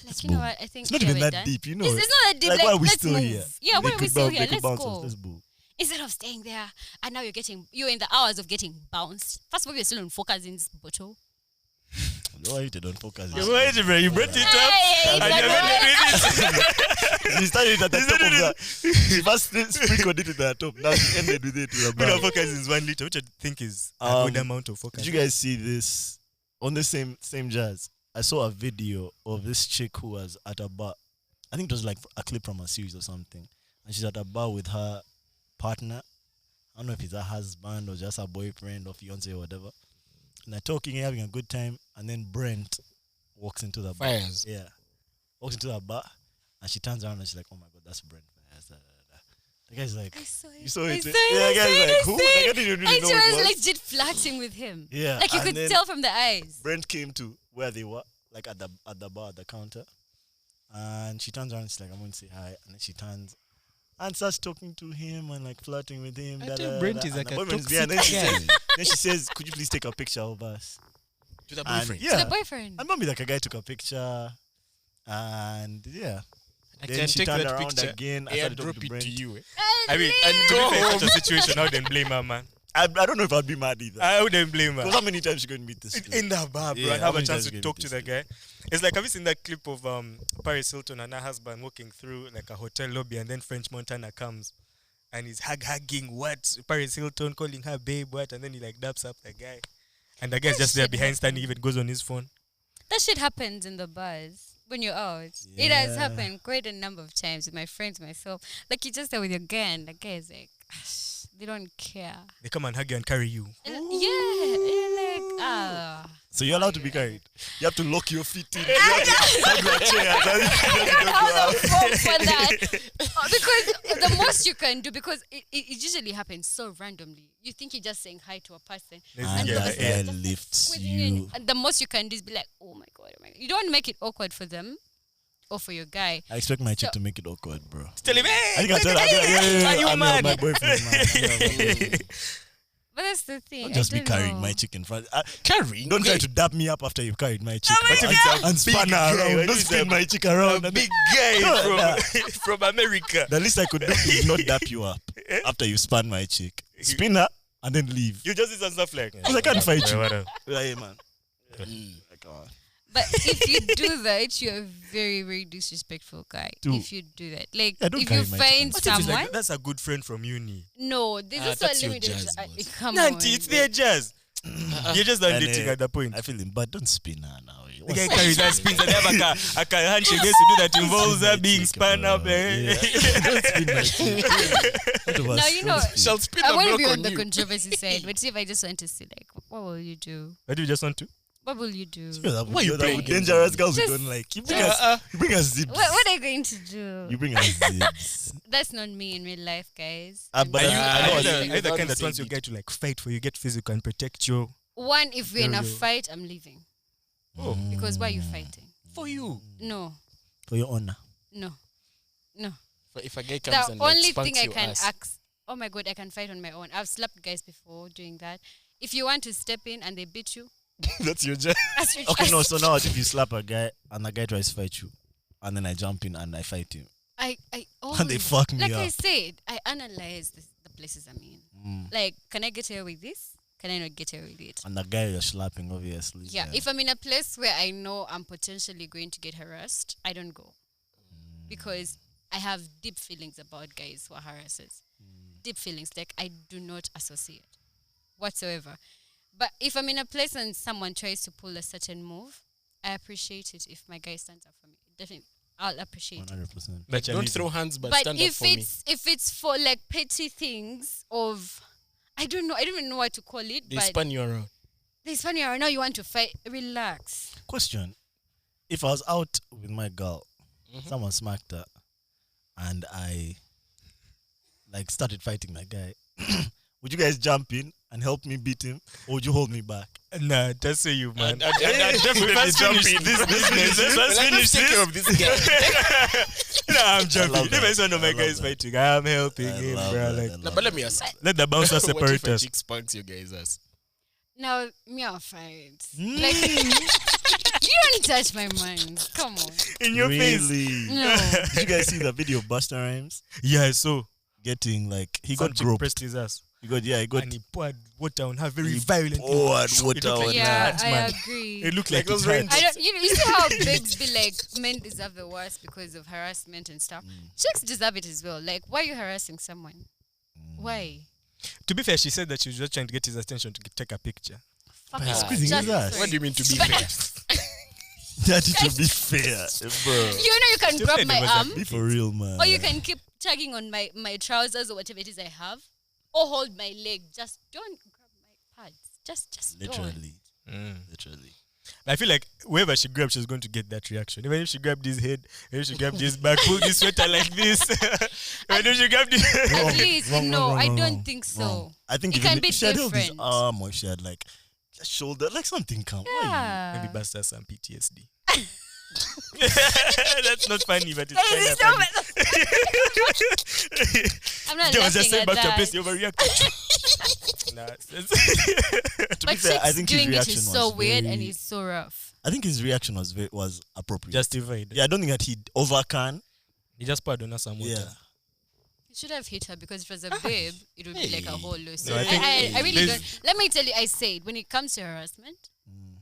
Like, you know boom. what? I think It's not yeah, even we're that done. deep, you know. It's not that deep. Like, Like, why are we let's still move. here? Yeah, why are we still here? They could Let's bounce go. us. Let's move. Instead of staying there, and now you're in the hours of getting bounced. First of all, you're still on focus in this bottle. Why you don't focus? Wait a minute, you brought it up. Hey, And but you're no- going to read it. She started at the top of the. She first sprinkled it at the top. Now she ended with it to the Good bottom. focus is 1 liter, which I think is a good amount of focus. Did you guys see this on the same jazz? I saw a video of this chick who was at a bar. I think it was like a clip from a series or something. And she's at a bar with her partner. I don't know if it's her husband or just her boyfriend or fiance or whatever. And they're talking, having a good time. And then Brent walks into the bar. fires. Yeah. Walks into the bar. And she turns around and she's like, oh my God, that's Brent. The guy's like, I saw it. you saw I it? saw Yeah, the I guy's saw like, I who? saw it. The guy didn't really And know she who it was was. legit flirting with him. Yeah. Like you and could then tell from the eyes. Brent came to where they were, like at the bar, at the counter. And she turns around and she's like, I'm going to say hi. And then she turns and starts talking to him and like flirting with him. I da, think da, Brent da, is and like the a boyfriend is toxic there. And guy. then she says, could you please take a picture of us? To the And boyfriend. yeah. The boyfriend. And maybe like a guy took a picture. And yeah. I Then can she take turned that around picture. again. I I started drop talking to it to Brent. you. I mean, and to Go be fair, in home. such a situation, I wouldn't blame her, man. I don't know if I'd be mad either. I wouldn't blame her. Because how many times you going to meet this In the bar, bro, Yeah, and how have a many chance times to you talk get to with the guy. It's like, have you seen that clip of Paris Hilton and her husband walking through like a hotel lobby, and then French Montana comes and he's hugging what Paris Hilton, calling her babe, what, and then he like daps up the guy, and the guy's That just there shit behind, standing, happens. even goes on his phone. That shit happens in the bars when you're out. It Yeah. has happened quite a number of times with my friends, myself. Like you just there with your guy, and the guy is like, they don't care. They come and hug you and carry you. And you're like, ah. So you're allowed to be carried. You have to lock your feet in. You have to hug your chair. I don't know how to fall for that. Because the most you can do, because it usually happens so randomly. You think you're just saying hi to a person. And Yeah, the person yeah. guy is just, like, lifts squeezing in. you. And the most you can do is be like, oh my god, oh my god. You don't want to make it awkward for them or for your guy. I expect my chick So- to make it awkward, bro. Tell him, I hey, think I tell her, are you I'm mad? my boyfriend, man. But that's the thing. Don't just I be don't carrying know. my chick in front. Carrying? Don't try Wait. to dap me up after you've carried my chick. what and, if it's a and span big her guy? around. What Don't if it's spin a- my chick around. a And big guy Nah. from America. the least I could do is not dap you up after you span my chick. Spin her and then leave. You just did some stuff like. Because I can't fight you. Whatever. Like, hey, man. Like, But if you do that, you're a very, very disrespectful guy. Dude. If you do that, like I don't if you carry my find What if it's someone, like, that's a good friend from uni? no, there's also that's a your limit. jazz, boss. Come on, Nanti, it's their jazz. You're just not And, dating at the point. I feel him, but don't spin her now. The guy carries that spins and they have a handshake they used to do that involves her being spun up. Yeah. Don't spin my chick. Both of us, Now, you don't know- spin. Shall spin I a want to block be on on the you. controversy side, but see if I just want to see, like, what will you do? What do you just want to? What will you do? Why you you playing dangerous girls we Just- don't like? You bring us zips. What are you going to do? You bring us zips. That's not me in real life, guys. But Are I you, know are you what the, you are mean. you the How kind to that say wants your it? guy to like fight for you, get physical and protect you? One, if we're in a Yo. fight, I'm leaving. Oh, Because why are you fighting? for you. No, For your honor. no, no. If a guy comes The and like, only spunks thing I your can ass. ask. oh my God, I can fight on my own. I've slapped guys before doing that. If you want to step in and they beat you, That's your job. that's your Okay, choice. no. So now, if you slap a guy and a guy tries to fight you, and then I jump in and I fight him, I and always, they fuck me like up. I said, I analyze the places I'm in. Like, can I get away with this? Can I not get away with it? And the guy you're slapping, obviously. Yeah, if I'm in a place where I know I'm potentially going to get harassed, I don't go. Because I have deep feelings about guys who are harassers. Deep feelings. Like, I do not associate whatsoever. But if I'm in a place and someone tries to pull a certain move, I appreciate it if my guy stands up for me. Definitely, I'll appreciate it. 100%. But Don't throw hands, but But stand up if for me. it's for like petty things of, I don't know, I don't even know what to call it. They but spun you around. they spun you around. Now you want to fight. Relax. Question: if I was out with my girl, someone smacked her, and I like started fighting that guy, would you guys jump in and help me beat him, or would you hold me back? Nah, just say you, man. I'd definitely Let's jump finish in. this business. Let's Like, finish take care this. of this guy. Nah, I'm jumping. love If that. it's one of I my love guys that. fighting, I'm helping I him, love bro. that, Like, I No, love but let that. me ask. let the bouncer What separate if a us. chick spanks your guys' ass? Now me I'll fight. Like you don't touch my mind. Come on. In your face. Really? No. Did you guys see the video of Busta Rhymes Yeah, so getting like he some got chick groped? pressed his ass. He got And he poured water on her very He violently. poured It water looked like on it Yeah, hurt, I man. agree. It looked Like like, those it hurt. rain- I don't. You see how babes be like, men deserve the worst because of harassment and stuff. Chicks deserve it as well. Like, why are you harassing someone? Why? To be fair, she said that she was just trying to get his attention to take a picture. Fuck By off. squeezing Just- his ass. sorry. What do you mean to be But- fair? That it to be fair, bro. You know you can Just grab said my it was a arm, Be for real, man. or you can keep tugging on my trousers or whatever it is I have, or hold my leg. Just don't grab my pads. Just don't. literally. Mm. Literally. I feel like whoever she grabbed, she's going to get that reaction. Even if she grabbed his head, if she grabbed his back, pulled his sweater like this. Even if she grabbed his At least, Wrong, no, wrong, wrong, I wrong, don't wrong, think so. wrong. I think It even can be if she had held his different. arm, or she had like a shoulder, like something come. Yeah. maybe Buster has some PTSD. That's not funny, but it's Hey, kind of stop funny. it. I'm not They was just laughing saying at back to her that. place, you overreacted. Nah, To be But fair, I chicks think his doing it reaction is so was weird very- and it's so rough. I think his reaction was appropriate. justified. Yeah, I don't think that he overcan. He just poured on us some water. Yeah. You should have hit her because if it was a babe, it would be like a whole lawsuit. No, I think I really there's- don't. Let me tell you, I said when it comes to harassment,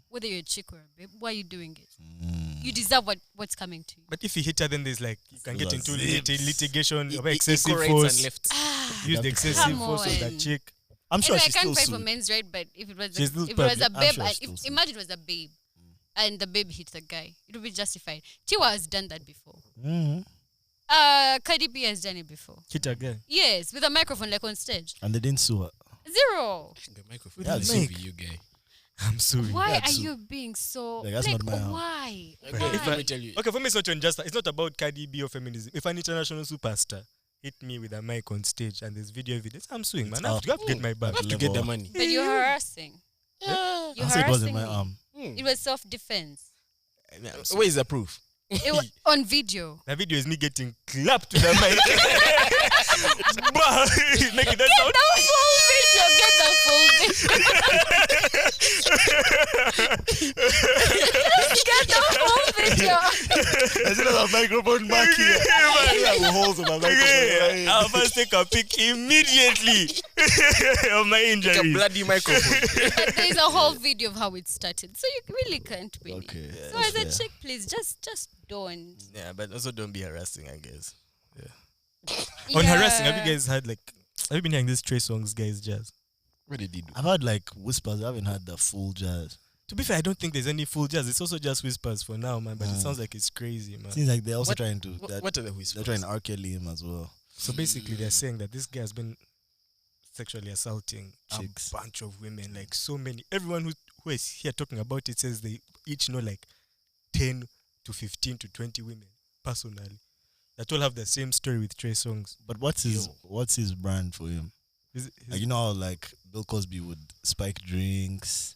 whether you're a chick or a babe, why are you doing it? You deserve what's coming to you. But if you hit her, then there's like you can get into Zips. litigation E- of e- excessive equal rights force. and left. Use the excessive Come force of that on. chick. I'm sure Anyway, I she's can't still fight for sued. men's right, but if it was She's a, still if it was a I'm babe, sure and she's still if, sued. imagine it was a babe, and the babe hit the guy, it would be justified. Tiwa has done that before. Cardi B has done it before. Hit her girl. Yes, with a microphone like on stage. And they didn't sue her. Zero. The microphone. Yeah, That's the for you, guy. I'm sorry. Why Yeah, are too. you being so Like, that's not my arm. why? Okay, Why? let me tell you. Okay, for me, it's not unjust. It's not about Cardi B or feminism. If an international superstar hit me with a mic on stage and there's video evidence, I'm suing, man. It's I have up. to get my I back. have to get the money. But you're harassing. Yeah. You're I said it wasn't harassing my me. arm. It was self-defense. Where is the proof? It was on video. The video is me getting clapped to the mic. Bah! Make it that sound. The full video. Get the full video. Get the full video. I still have a microphone back here. I have holes in my microphone. I'll first take a pic immediately of my Like a injury. bloody microphone. But there's a whole video of how it started, so you really can't win Okay. it. So as a chick, please just don't. Yeah, but also don't be harassing, I guess. On harassing, have you been hearing these Trey songs, guys, jazz? What did he do? I've had like whispers. I haven't had the full jazz. To be fair, I don't think there's any full jazz. It's also just whispers for now, man. But it Mm. sounds like it's crazy, man. Seems like they're also What- trying to. What are the whispers? They're trying to R. Kelly him as well. So basically, they're saying that this guy has been sexually assaulting Chicks. a bunch of women, like so many. Everyone who is here talking about it says they each know like 10 to 15 to 20 women personally that all have the same story with Trey songs. But what's his brand for him? Like, you know how like Bill Cosby would spike drinks,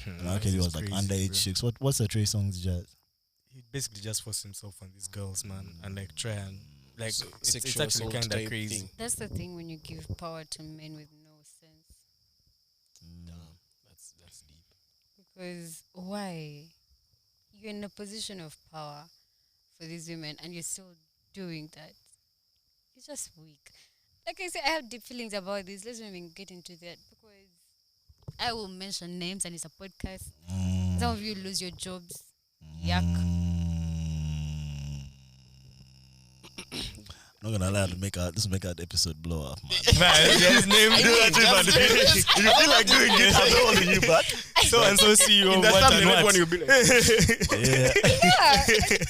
and R. Kelly was like underage chicks. What's the Trey Songz jazz? He basically just forced himself on these girls, man, and like try and Like So, it's sexual actually assault kind of type crazy. thing. That's the thing when you give power to men with no sense. Damn, that's deep. Because why? You're in a position of power for these women and you're still doing that. It's just weak. Like I said, I have deep feelings about this. Let's not even get into that because I will mention names and it's a podcast. Some of you lose your jobs. Yuck. I'm not gonna lie to make out the episode blow up, man. His name. If you feel like doing it, I'm not holding you back. So and so CEO. That's What the and next what? one you'll be like. Yeah. Yeah,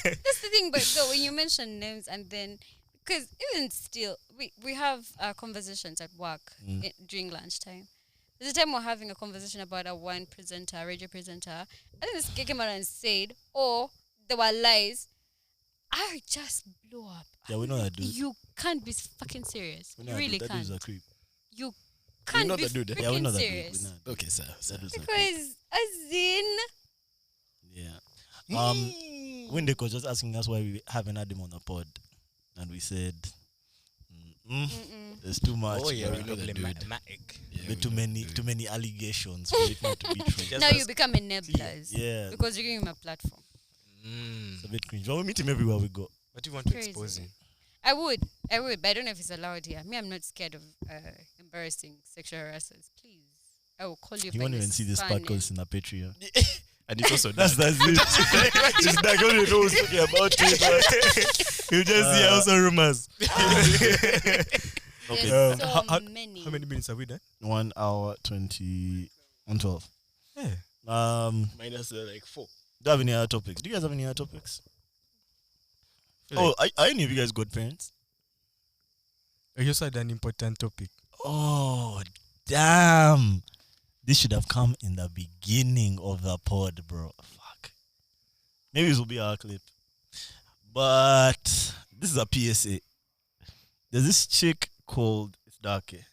that's the thing. But so when you mention names and then, because even still, we have conversations at work during lunchtime. There's a time we're having a conversation about a one presenter, a radio presenter. I think this guy came out and said, "Oh, there were lies." I just blew up. Yeah, we know that dude. You can't be fucking serious. We know You that really dude. That dude's can't. a creep. You can't know be that dude. freaking Yeah, we know that dude. serious. We know that Okay, sir. dude's a creep. Because as in, Yeah. Windek was just asking us why we haven't had him on the pod, and we said, "There's too much. Oh, yeah, bro. we know that dude. Problematic. There are too many allegations for it not to be true." Just now as- you become enablers. Yeah, Because you're giving him a platform. it's a bit cringe. But we meet him everywhere we go. But you want to Crazy. expose him. I would, but I don't know if it's allowed here. Me, I'm not scared of embarrassing sexual harassers. Please, I will call you. You by won't your even see this son part because it's in a Patreon. And it's also That's it. It's not going to know who's talking about it. You just see also rumors. Okay. There's so how many. How many minutes have we done? 1 hour 20 on 12. Yeah. minus like 4. Do you have any other topics? Do you guys have any other topics? Feel like- Are any of you guys godparents? You also had an important topic. Oh, damn. This should have come in the beginning of the pod, bro. Fuck. Maybe this will be our clip. But this is a PSA. There's this chick called, it's dark here.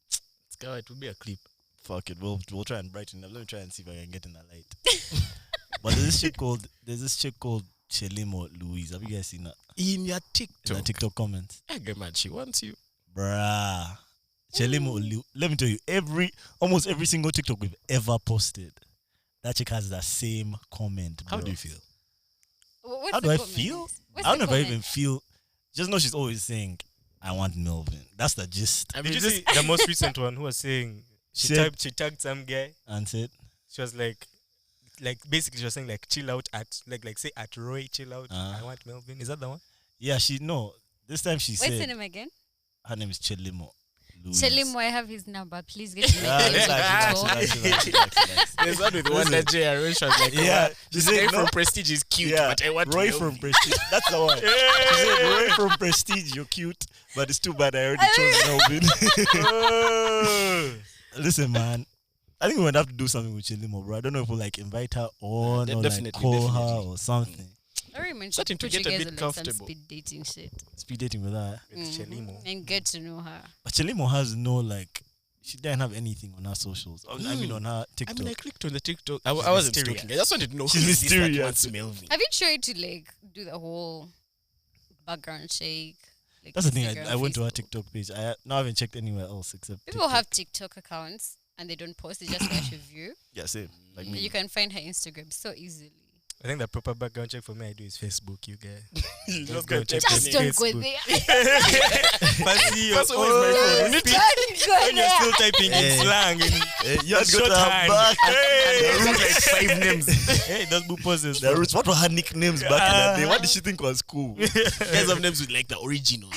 It's good. It will be a clip. Fuck it. We'll try and brighten it. Let me try and see if I can get in the light. But there's this chick called Chelimo Louise. Have you guys seen that? In your In TikTok. the TikTok comments? Hey, good man, she wants you. Bruh. Chelimo Louise. Let me tell you, almost every single TikTok we've ever posted, that chick has the same comment, bro. How do you feel? What's How the do I comment? feel? What's I don't know the if I comment? even feel. Just know she's always saying, "I want Melvin." That's the gist. I Did mean, you see the most recent one who was saying She she said- tagged some guy? And said, She was like basically she was saying like chill out at like say at Roy chill out. I want Melvin. Is that the one? "Yeah, This time she What's the said name again? her name is Chelimo Louise." Chelimo, I have his number. Please get me. Yeah, relax. there's one with Wonder J. I wish I was like, Yeah, this she said, guy from no. Prestige is cute, Yeah, but I want Roy Melvin. from Prestige. That's the one. She said, "Roy from Prestige, you're cute, but it's too bad I already chose Melvin." Listen, man. I think we would have to do something with Chelimo, bro. I don't know if we'll like invite her on or like Definitely, call her definitely. or something. I remember Starting to put get you a guys bit on, like, comfortable. some speed dating shit. Speed dating with her. With Chelimo. And get to know her. But Chelimo has no like. She didn't have anything on her socials. I mean, on her I TikTok. mean, I clicked on the TikTok. I wasn't mysterious. stalking. I just wanted to know She's who is this that mysterious. wants Melvin. Have you tried to like do the whole background shake? Like, That's the thing. Instagram, I went to her Facebook? TikTok page. I haven't checked anywhere else except People TikTok. have TikTok accounts and they don't post. They just watch a view. Yeah, same. Like And me. you can find her Instagram so easily. I think the proper background check for me I do is Facebook, you guys. You Just go check Just don't go Facebook. there. Fancy your That's always my phone. phone. You need to- Don't go When you're there. still typing in slang in You had to go short to her hand. back. Hey, There are like 5 names. hey, those boo poses. The roots. What were her nicknames back in the day? What did she think was cool? Guys have names with like the originals.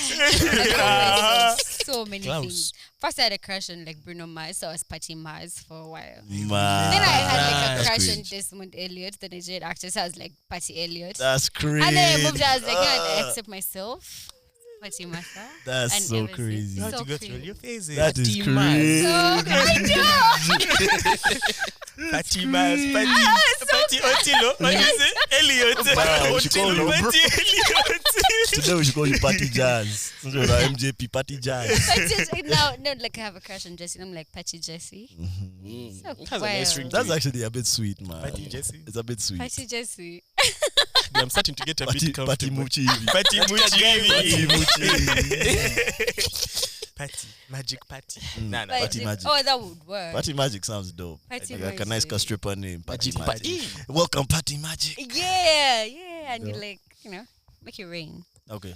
So many Klaus. things. First, I had a crush on like Bruno Mars, so I was Patie Mars for a while. Man, Then I had like a that's crush on cringe. Desmond Elliott, the Nigerian actor. So I was like Patie Elliott. That's crazy. And then I moved. I was like, I accept myself, Patie Martha. That's and so ever since. crazy. You have So to go through cringe. your phases. That is Patie Mars. crazy. Patty Mars, Patty Otilo, what is it? Elliot. Wow, we should call Otilo, him. Patty Elliot. Today we should call you Party Jazz. Since you're like MJP Party Jazz. now, like I have a crush on Jessie. I'm like Patie Jessie. So Has a nice wild. ring. That's actually a bit sweet, man. Patty Jesse. It's a bit sweet. Patie Jessie. honestly, I'm starting to get a bit Patie comfortable. Muchi. Patie Patie Muchi. Patie. Magic Patie. Nah, Nah. Patie Magic. Oh, that would work. Patie Magic sounds dope. Patie Like a nice Magic. stripper name. Patie Magic Magic. Patie. Welcome, Patie Magic. Yeah, and you Yeah. like, make it rain. Okay.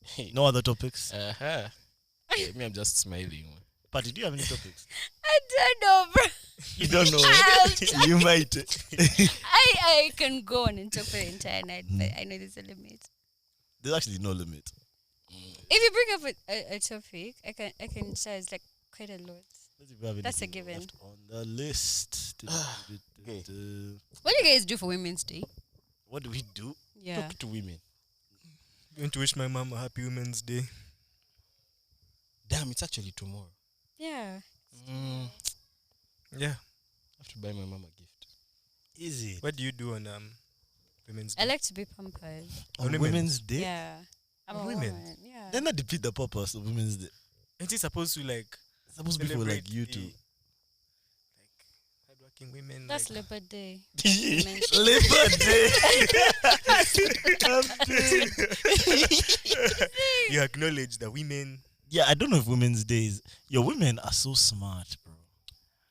Hey. No other topics? Uh-huh. Yeah, me, I'm just smiling. Patie, do you have any topics? I don't know, bro. You don't know. You might. I can go on and talk for the entire night, but I know there's a limit. There's actually no limit. If you bring up a topic, I can share. It's like quite a lot. Let's see if we have That's a anything given. left on the list. Okay. What do you guys do for Women's Day? What do we do? Yeah. Talk to women. Going to wish my mom a happy Women's Day. Damn, it's actually tomorrow. Yeah. Yeah. I have to buy my mom a gift. Is it? What do you do on Women's Day? I like to be pampered. On Women's Women's Day? Yeah. I'm On a women? woman. Yeah. Then that defeat the purpose of Women's Day. Ain't it supposed to like It's supposed to be for like celebrate you the, two. like hardworking women? That's like, Labor Day. Labor Day. you acknowledge the women. Yeah, I don't know if Women's Day is. Your women are so smart, bro.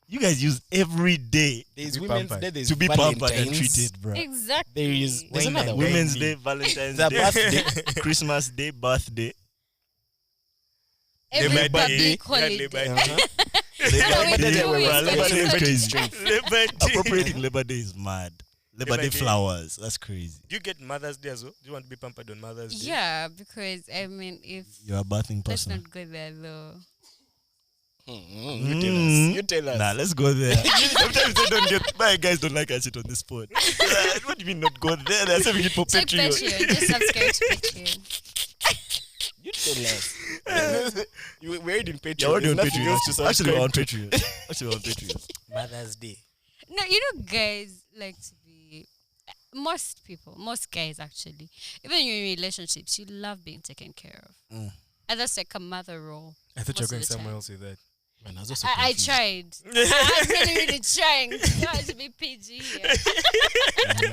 You guys use every day There's To be Women's pampered. Day, there's to be pampered and Valentine's. treated, bro. Exactly. There's Wine another and one. Women's Wine. Day, Valentine's The Day, birthday. Christmas Day, birthday. Every Labor public Day. holiday. Labor Day. Labor Day, Labor Day, Labor Day is Labor crazy. Labor Day. Appropriating Labor Day is mad. Labor Labor Day Day. flowers. That's crazy. Do you get Mother's Day as well? Do you want to be pampered on Mother's Day? Yeah, because I mean, if You're a bathing let's person. not go there though. You tell us. You tell us. Nah, let's go there. Sometimes they don't get. My guys don't like our shit on this spot. What do you mean not go there? They're saving it for Check Patreon. Patreon. Just subscribe to Patreon. You tell us. We're in Patreon. You're already on There's nothing Patreon. else to Actually, we're on subscribe Patreon. Actually, we're on Patreon. Mother's Day. No, guys like to be. Most people, most guys actually, even in your relationships, you love being taken care of. Mm. And that's like a mother role. I thought you were Most of going the somewhere time. else with that. Man, I was also I confused. tried. I'm really trying. I to be PG here.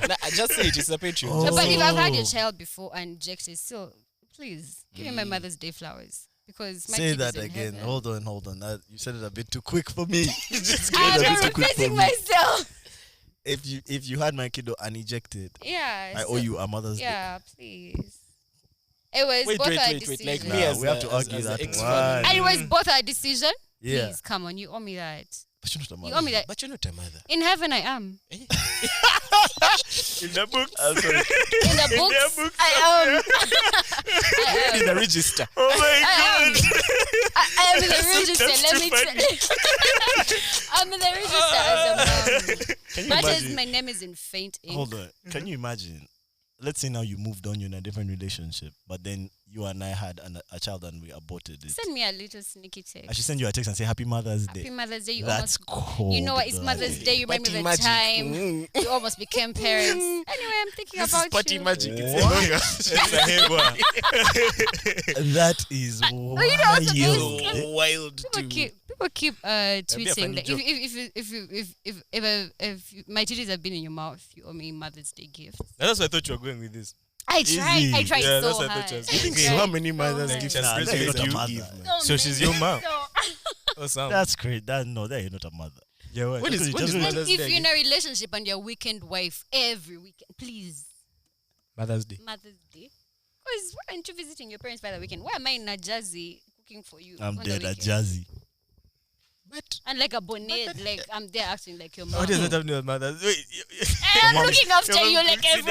Nah, I just say it. It's a Patreon. Oh. But if I've had a Oh. child before and rejected, still, please give me my Mother's Day flowers because my Say kid that is in again. heaven. Hold on. You said it a bit too quick for me. Just I'm a bit not too quick for repeating me. myself. If you had my kiddo and ejected, Yeah. I owe you a Mother's Day. Yeah, please. It was Wait, both wait, our wait, decision. wait. Like Nah, me as we have to as argue the that ex-father. one. And it was both our decision. Yeah. Please, come on, you owe me that. But you're not a mother. You owe me that. But you're not a mother. In heaven, I am. In the book. I'm sorry. In the books, books I am. I In am. the register. Oh my I am. god. I am in the That's register. Let me too tell I'm in the register as a mom. Can you But as imagine? my name is in faint ink. Hold on. Can you imagine? Let's say now you moved on, you're in a different relationship, but then you and I had a child and we aborted it. Send me a little sneaky I text. should send you a text and say Happy Mother's Day. Happy Mother's Day. You That's almost. cool. You know what? It's Mother's Day. You remind me of the time you almost became parents. Anyway, I'm thinking This is about party you. magic. What? It's It's a hewa. That is you know what to do? wild. so wild. People to- keep a tweeting funny that joke. if my titties have been in your mouth, you owe me Mother's Day gift. That's why I thought you were going with this. I tried. Easy. I tried Yeah, so that's what I hard. thought you was I doing. So how tried many so mothers hard. gifts Nah, has that's Grace not given a you? mother. So So she's many. your mom. So- Or something. That's great. You're not a mother. Yeah, what? What is Because what it is doesn't- Mother's if Day you're in again? a relationship and your weekend wife every weekend, please, Mother's Day. Mother's Day. Because why aren't you visiting your parents by the weekend? Why am I in a Jersey cooking for you? I'm on dead the at weekend? Jazzy. But And like a bonnet, like I'm there acting like your mom. What does that have to do with Mother's Day? I'm mom- looking after your you mom like cooks every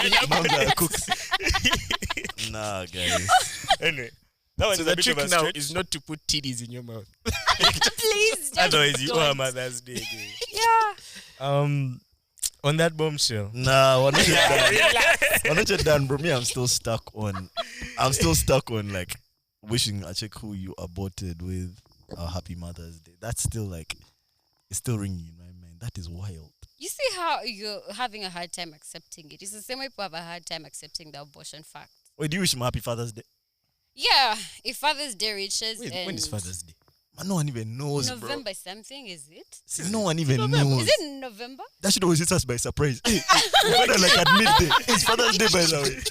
dinner. Moms weekend. are cooks. Nah, guys. Anyway, that was so a the bit trick of a now stretch. is not to put titties in your mouth. Please, just Otherwise, you owe her don't. Mother's Day. Again. Yeah. On that bombshell. Nah, we're not yet done. We're not yet done, bro. Me, I'm still stuck on like wishing a chick who you aborted with a happy Mother's Day. That's still like, it's still ringing in my mind. That is wild. You see how you're having a hard time accepting it. It's the same way people have a hard time accepting the abortion fact. Wait, do you wish him happy Father's Day? Yeah, if Father's Day reaches Wait, and when is Father's Day? Man, no one even knows, November something, is it? See, no one even knows. Is it in November? That should always hit us by surprise. Hey, brother, like at midday. It's Father's Day, by the way.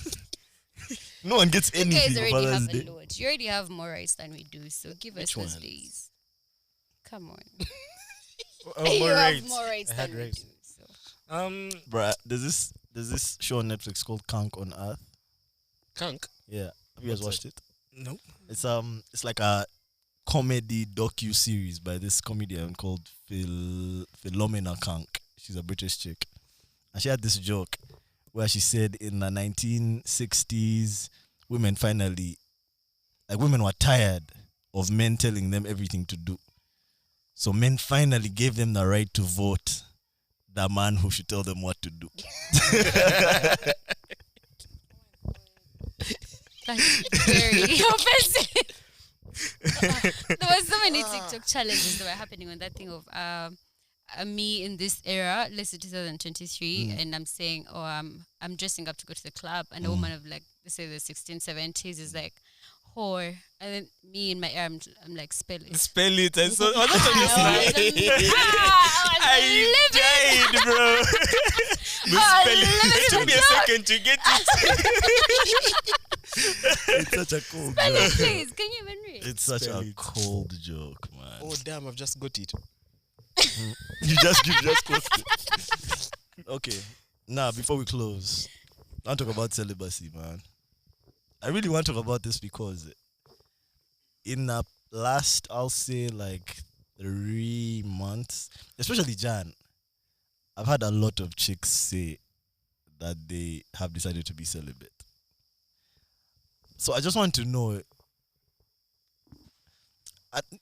No one gets You anything guys for already Father's have Day. a lot. You already have more rights than we do, so give us Which those ones? days. Come on. Oh, You more have rights. more rights I had than we rights. do. So. Bruh, there's this show on Netflix called Kank on Earth. Kank. Yeah. Have you guys What's watched it? No. It's like a comedy docu-series by this comedian called Philomena Kank. She's a British chick. And she had this joke where she said in the 1960s, women were tired of men telling them everything to do. So men finally gave them the right to vote the man who should tell them what to do. That's very offensive. There was so many TikTok challenges that were happening on that thing of me in this era, let's say 2023, and I'm saying, oh, I'm dressing up to go to the club, and a woman of like, let's say the 1670s is like, whore, and then me in my era, I'm like, spell it. Spell it. And so, oh, that's on your slide. I died, bro. It took me a second to get it. It's such a cold Spell it, joke. please. Can you even read? It's such Spell a it. cold joke, man. Oh damn! I've just got it. You just quoted it. Okay. Now, before we close, I want to talk about celibacy, man. I really want to talk about this because in the last, I'll say like 3 months, especially Jan, I've had a lot of chicks say that they have decided to be celibate. So I just want to know.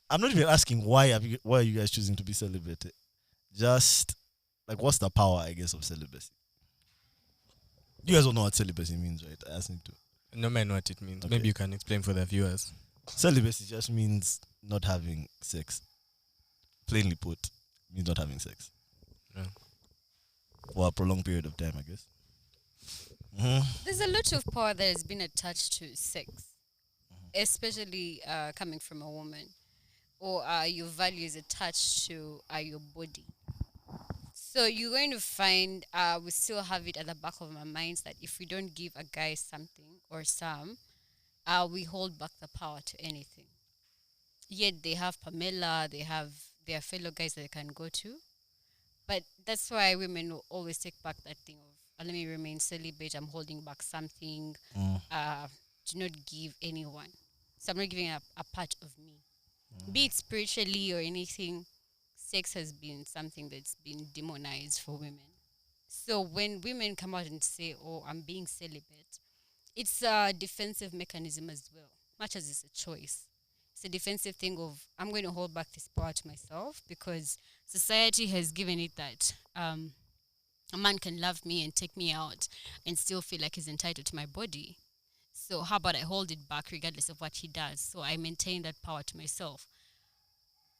I'm not even asking why are you guys choosing to be celibate. Just like, what's the power, I guess, of celibacy? You guys don't know what celibacy means, right? I asked you to. No man know what it means. Okay. Maybe you can explain for the viewers. Celibacy just means not having sex. Plainly put, means not having sex. Yeah. For a prolonged period of time, I guess. Mm-hmm. There's a lot of power that has been attached to sex, especially coming from a woman, or your values attached to your body. So you're going to find we still have it at the back of our minds that if we don't give a guy something or some, we hold back the power to anything. Yet they have Pamela, they have their fellow guys that they can go to. But that's why women will always take back that thing of, let me remain celibate, I'm holding back something, do not give anyone. So I'm not giving a part of me. Be it spiritually or anything, sex has been something that's been demonized for women. So when women come out and say, oh, I'm being celibate, it's a defensive mechanism as well, much as it's a choice. It's a defensive thing of, I'm going to hold back this power to myself because society has given it that a man can love me and take me out and still feel like he's entitled to my body. So how about I hold it back regardless of what he does? So I maintain that power to myself.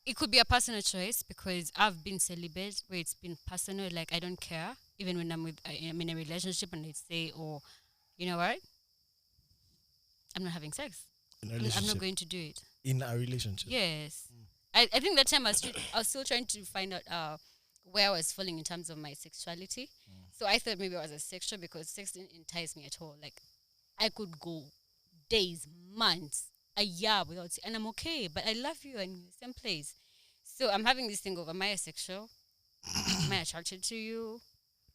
It could be a personal choice because I've been celibate where it's been personal, like I don't care. Even when I'm in a relationship and they say, oh, you know what? I'm not having sex. I'm not going to do it. In a relationship? Yes. I think that time I was still trying to find out where I was falling in terms of my sexuality. So I thought maybe I was asexual because sex didn't entice me at all. Like, I could go days, months, a year without sex, and I'm okay, but I love you and you're in the same place. So I'm having this thing of, am I asexual? Am I attracted to you?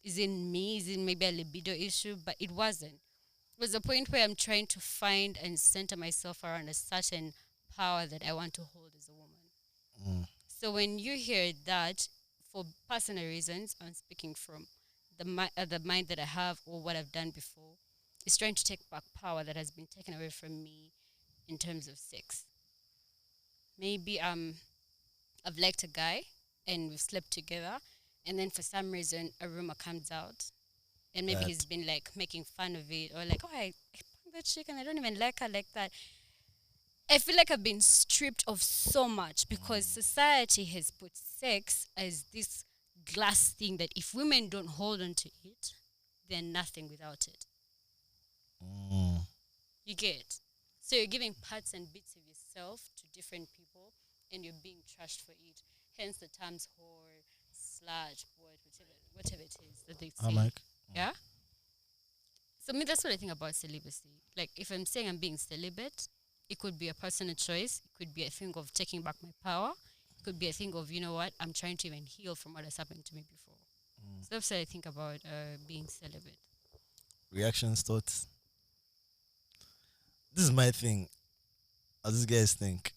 Is it me? Is it maybe a libido issue? But it wasn't. It was a point where I'm trying to find and center myself around a certain power that I want to hold as a woman. So when you hear that, for personal reasons, I'm speaking from the mind that I have or what I've done before, is trying to take back power that has been taken away from me in terms of sex. Maybe I've liked a guy and we've slept together, and then for some reason a rumor comes out, and maybe he's been like making fun of it, or like, oh, I banged that chick and I don't even like her like that. I feel like I've been stripped of so much because society has put sex as this glass thing that if women don't hold on to it, they're nothing without it. You get? So you're giving parts and bits of yourself to different people and you're being trashed for it. Hence the terms whore, slut, whatever it is that they say. Yeah? So me, that's what I think about celibacy. Like, if I'm saying I'm being celibate, it could be a personal choice. It could be a thing of taking back my power. It could be a thing of, you know what, I'm trying to even heal from what has happened to me before. So that's what I think about being celibate. Reactions, thoughts? This is my thing. As these guys think,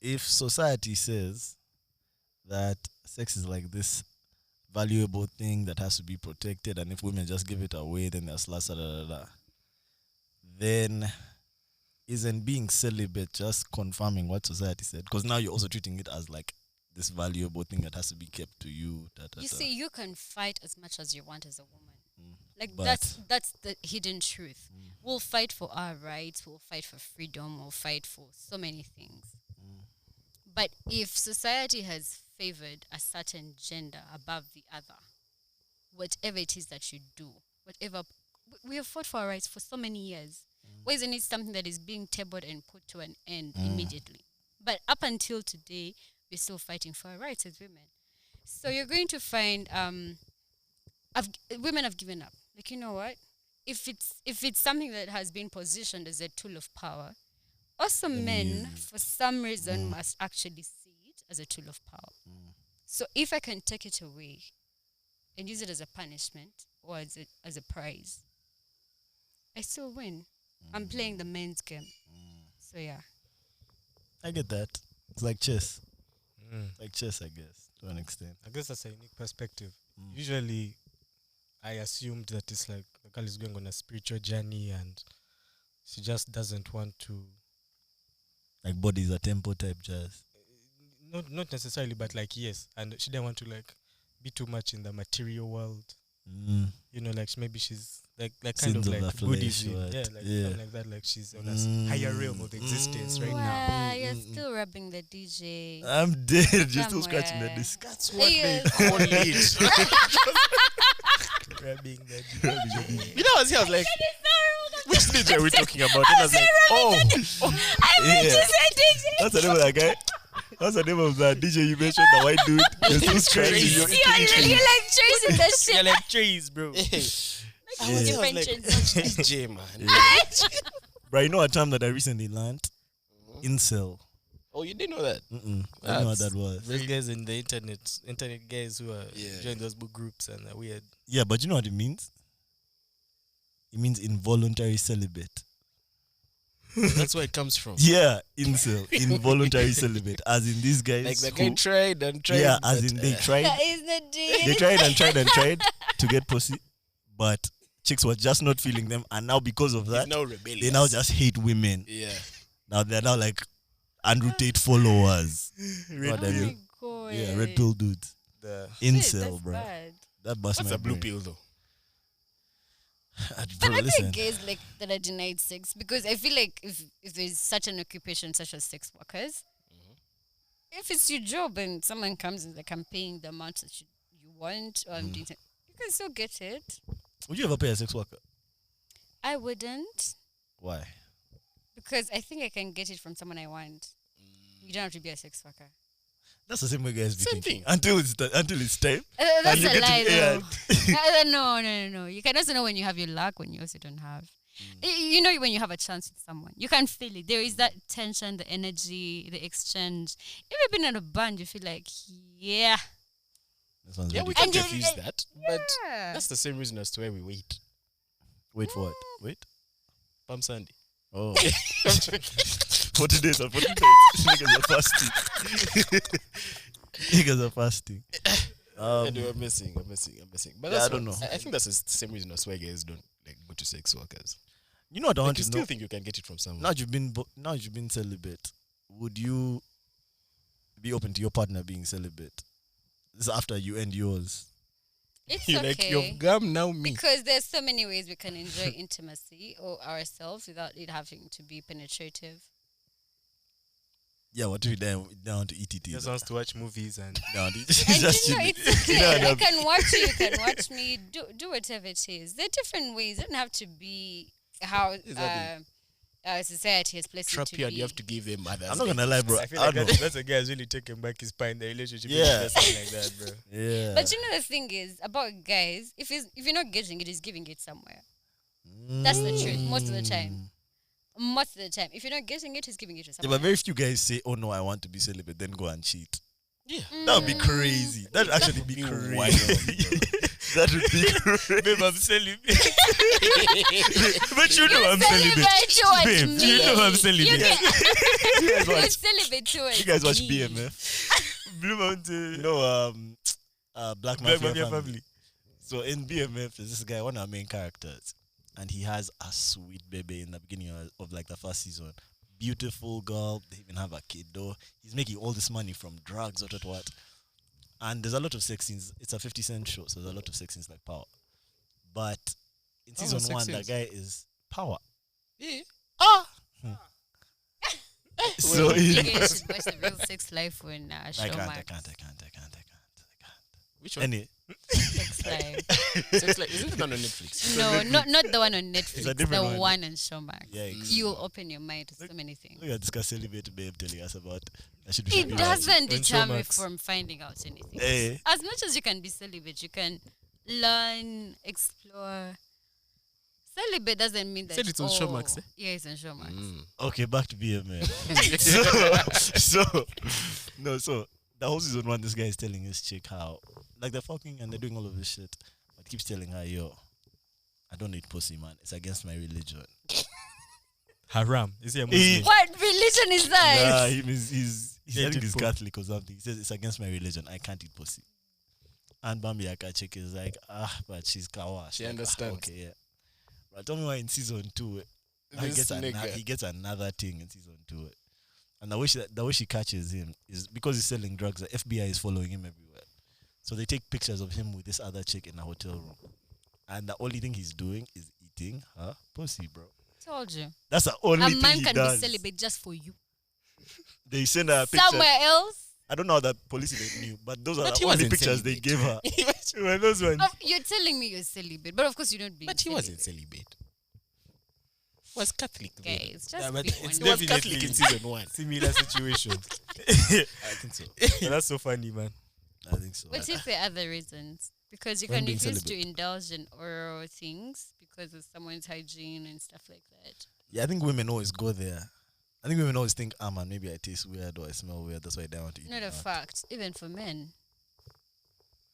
if society says that sex is like this valuable thing that has to be protected, and if women just give it away, then they're sluts, then isn't being celibate just confirming what society said? Because now you're also treating it as like this valuable thing that has to be kept to you. You see, you can fight as much as you want as a woman. Like, But- that's the hidden truth. We'll fight for our rights. We'll fight for freedom. We'll fight for so many things. But if society has favored a certain gender above the other, whatever it is that you do, we have fought for our rights for so many years. Why isn't it something that is being tabled and put to an end immediately? But up until today, we're still fighting for our rights as women. So you're going to find women have given up. Like, you know what? If it's something that has been positioned as a tool of power, also men, for some reason, must actually see it as a tool of power. So if I can take it away and use it as a punishment or as a prize, I still win. I'm playing the men's game. So yeah. I get that. It's like chess. Like chess, I guess, to an extent. I guess that's a unique perspective. Usually, I assumed that it's like the girl is going on a spiritual journey and she just doesn't want to. Like body's a tempo type jazz. Not necessarily, but like yes, and she didn't want to like be too much in the material world. You know, like maybe she's like kind Sins of of like the Buddhism, flesh, yeah, what? like Yeah. something like that. Like she's on a higher realm of existence right now. Wow, you're still rubbing the DJ. I'm dead. You're still scratching Somewhere. the disc. That's what Yes. they call it. Grabbing that. You know, I was like, which DJ are we talking about? And I was like, I meant to say DJ. That's the name of that guy. What's the name of that DJ you mentioned? The white dude. You're still scratching. Trace. You're You're like tracing that shit. You're like trees, bro. hey. I was different like, shades. DJ, man. Bro, you know a term that I recently learned? Incel. Oh, you didn't know that? I don't know what that was. Those guys in the internet guys who are Yeah. join those book groups and are weird. Yeah, but you know what it means? It means involuntary celibate. That's where it comes from. Yeah, incel. Involuntary celibate. As in these guys. Like the who- guy tried and tried. Yeah, as but, in they tried. That is the They deal. tried and tried and tried to get pussy, but chicks were just not feeling them, and now because of he's that, now rebellious. they now just hate women. Yeah. Now they're now like Andrew Tate followers. What I Oh mean? my god. Yeah, red pill dudes. The Shit, Incel, that's bro. bad. That busts What's my a blue brain. pill though? But Bro, are there listen. gays like that are denied sex? Because I feel like if there's such an occupation such as sex workers, if it's your job and someone comes and like I'm paying the amount that you want or I'm doing something, you can still get it. Would you ever pay a sex worker? I wouldn't, Why? because I think I can get it from someone I want. You don't have to be a sex worker. That's the same way guys be Same thinking. thing. Until it's time. That's you a get to lie, be- though. No. You can also know when you have your luck, when you also don't have. You know when you have a chance with someone. You can feel it. There is that tension, the energy, the exchange. If you've been in a band, you feel like, yeah. This one's Yeah, ready. we can And you- refuse that. But Yeah. that's the same reason as to why we wait. Wait for what? Wait. Palm Sunday. Oh. 40 days and 40 days. Niggas are fasting. Niggas are fasting. Anyway, I'm missing. But Yeah, that's I don't what- know. I think that's the same reason as why guys don't like go to sex workers. You know what I Like, want you to still know? think you can get it from someone. Now you've been celibate. Would you be open to your partner being celibate? This is after you end yours. It's You're okay. like, you've gum now me. Because there's so many ways we can enjoy intimacy or ourselves without it having to be penetrative. Yeah, what if you down to eat it? just wants to watch movies and No, And just you know, chilling. it's okay. No, no. I can watch you, you can watch me, do whatever it is. There are different ways. It doesn't have to be how Exactly. society has placed Trap it to you and be. you have to give them others. I'm not gonna lie, bro. I feel I like know. that's a guy who's really taken back his spine in the relationship. Yeah. Something like that, bro. Yeah. But you know the thing is about guys, if you're not getting it, he's giving it somewhere. That's the truth. Most of the time. Most of the time. If you're not getting it, he's giving it to Yeah, someone. but very few guys say, "Oh no, I want to be celibate," then go and cheat. Yeah. That would be crazy. That would actually be Be crazy. That would be crazy. Babe, I'm celibate. But you know I'm celibate. Towards Babe, me. you know I'm celibate. You can- You guys you're watch, celibate towards you guys watch me. BMF? Blue Mountain. You know, Black Mafia, Black Mafia family. family. So in BMF, there's this guy, one of our main characters, and he has a sweet baby in the beginning of like the first season. Beautiful girl. They even have a kid though. He's making all this money from drugs, what. And there's a lot of sex scenes. It's a 50 Cent show, so there's a lot of sex scenes like Power. But in season sex 1, the scenes. guy is Power. Yeah. So You he, guys should watch the real sex life on I Showmax. can't. Which one? Any, Sex life. Sex Life. Isn't it not on Netflix? No, not the one on Netflix. a different The one. one on Showmax. Yikes. You will open your mind to so many things. Look at this guy celibate babe telling us about that should It be doesn't On deter me Showmax. from finding out anything. Hey. As much as you can be celibate, you can learn, explore. Celibate doesn't mean that. Said it's on Showmax, eh? Yeah, it's on Showmax. Okay, back to BMF. so the whole season 1, this guy is telling his chick how, like, they're fucking and they're doing all of this shit, but keeps telling her, yo, I don't need pussy, man. It's against my religion. Haram. Is he a He- Muslim? What religion is that? Nah, he's Yeah, I think he's Pope. Catholic or something. He says it's against my religion. I can't eat pussy. And Bambi Aka chick is like, but she's kawa. She Like, understands. okay, yeah. But tell me why in season 2, This nigga. he gets another thing in season 2. And the way she catches him is because he's selling drugs. The FBI is following him everywhere, so they take pictures of him with this other chick in a hotel room, and the only thing he's doing is eating her pussy, bro. Told you. That's the only A thing man he can does. be celibate just for you. They send her a picture. Somewhere else. I don't know how that police even knew, but those are But he the only wasn't pictures they celibate. gave her. Well, those ones. Oh, you're telling me you're celibate, but of course you don't be. But he wasn't celibate. Was Catholic. though. Guys, just Yeah, but be it's honest. He was Definitely. Catholic in season 1. Similar situation. I think so. That's so funny, man. I think so. What if there are other reasons? Because you When can being refuse to celibate. indulge in oral things because of someone's hygiene and stuff like that. Yeah, I think women always go there. I think women always think, man, maybe I taste weird or I smell weird. That's why I don't want to eat. Not a it." fact, even for men.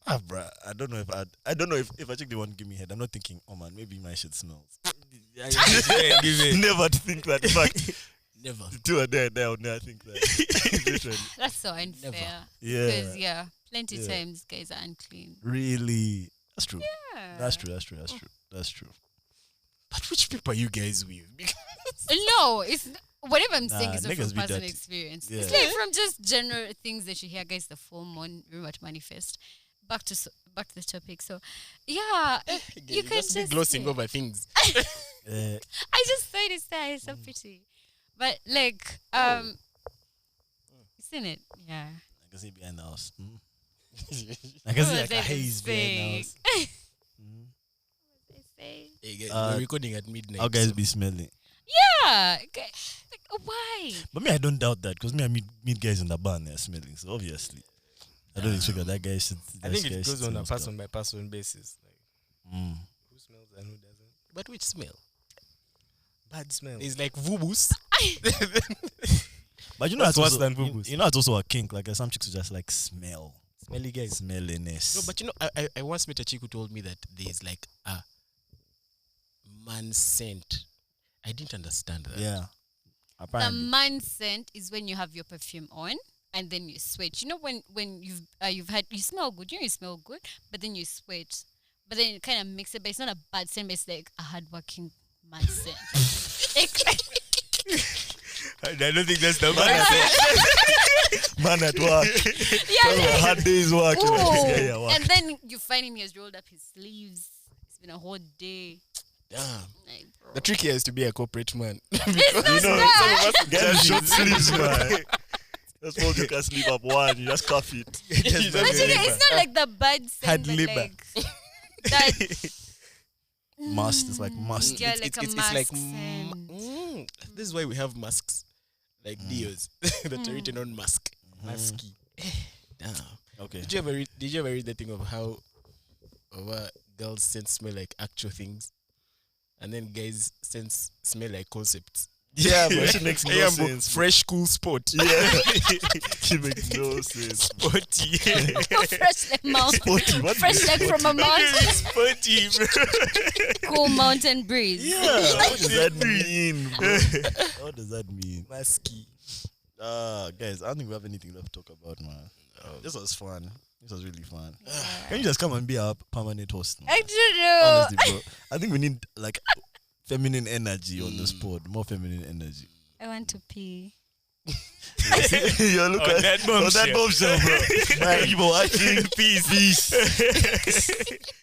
Bruh, I don't know if I check the one give me head. I'm not thinking, oh man, maybe my shit smells. Give it. Never to think that. In fact, Never. the two are there. I would never think that. Literally. That's so unfair. Yeah. Because plenty Yeah. times guys are unclean. Really. That's true. Yeah. That's true. But which people are you guys with? No, it's whatever I'm saying Nah, is not niggas from be personal dirty. experience. Yeah. It's like from just general things that you hear, guys. The full moon, remember to manifest. Back to the topic. So, yeah, you can just be just glossing say- over things. I just saw this there. It's so pretty, but like, seen it? Yeah. I can see behind the house. I What can see was like a I haze behind the saying? house. I say? Hey, guys, Uh, we're recording at midnight. How guys so- be smelling? Yeah. Like, why? But me, I don't doubt that because me, I meet guys in the bar and they're smelling. So obviously, I don't expect that guy should. I think it goes on a person by person basis. Like who smells and who doesn't. But which smell? Bad smell. It's like vubus. But you know, What's that's worse also, than boo-boos? you know, it's also a kink. Like some chicks who just like smell, Smelly guys. smelliness. No, but you know, I once met a chick who told me that there's like a man scent. I didn't understand that. yeah, The apparently. man scent is when you have your perfume on and then you sweat. You know when you've had you smell good. You know you smell good, but then you sweat. But then you kind of mix it. But it's not a bad scent. But it's like a hardworking man scent. I don't think that's the man. Man at work. Yeah. Hard days work. You know, this guy here work. And then you find him. He has rolled up his sleeves. It's been a whole day. Damn. Like, bro. The trick here is to be a corporate man. It's You not know, that. some of us get short sleeves, man. Just fold you can sleep up one. You just cuff it. But you know, it's not like the bad scent, Hard but labor. like that. Must. It's like must. Yeah, like a mask. like this is why we have masks, like deos that are written on mask. Musky. Damn. Okay. Did you ever read the thing of how girls scents smell like actual things, and then guys scents smell like concepts? Yeah, but it makes no Hey, sense. fresh, cool spot. Yeah. It makes no sense. Spotty. Fresh like mountain. Spotty. What Fresh like from a mountain. Spotty, bro. Oh, Cool mountain breeze. Yeah. What does that mean, bro? What does that mean? Musky. Guys, I don't think we have anything left to talk about, man. This was fun. This was really fun. Can you just come and be our permanent host? Man? I don't know. Honestly, bro. I think we need like feminine energy on the spot. More feminine energy. I want to pee. You look at that bombshell. bro. Thank you for watching. Peace.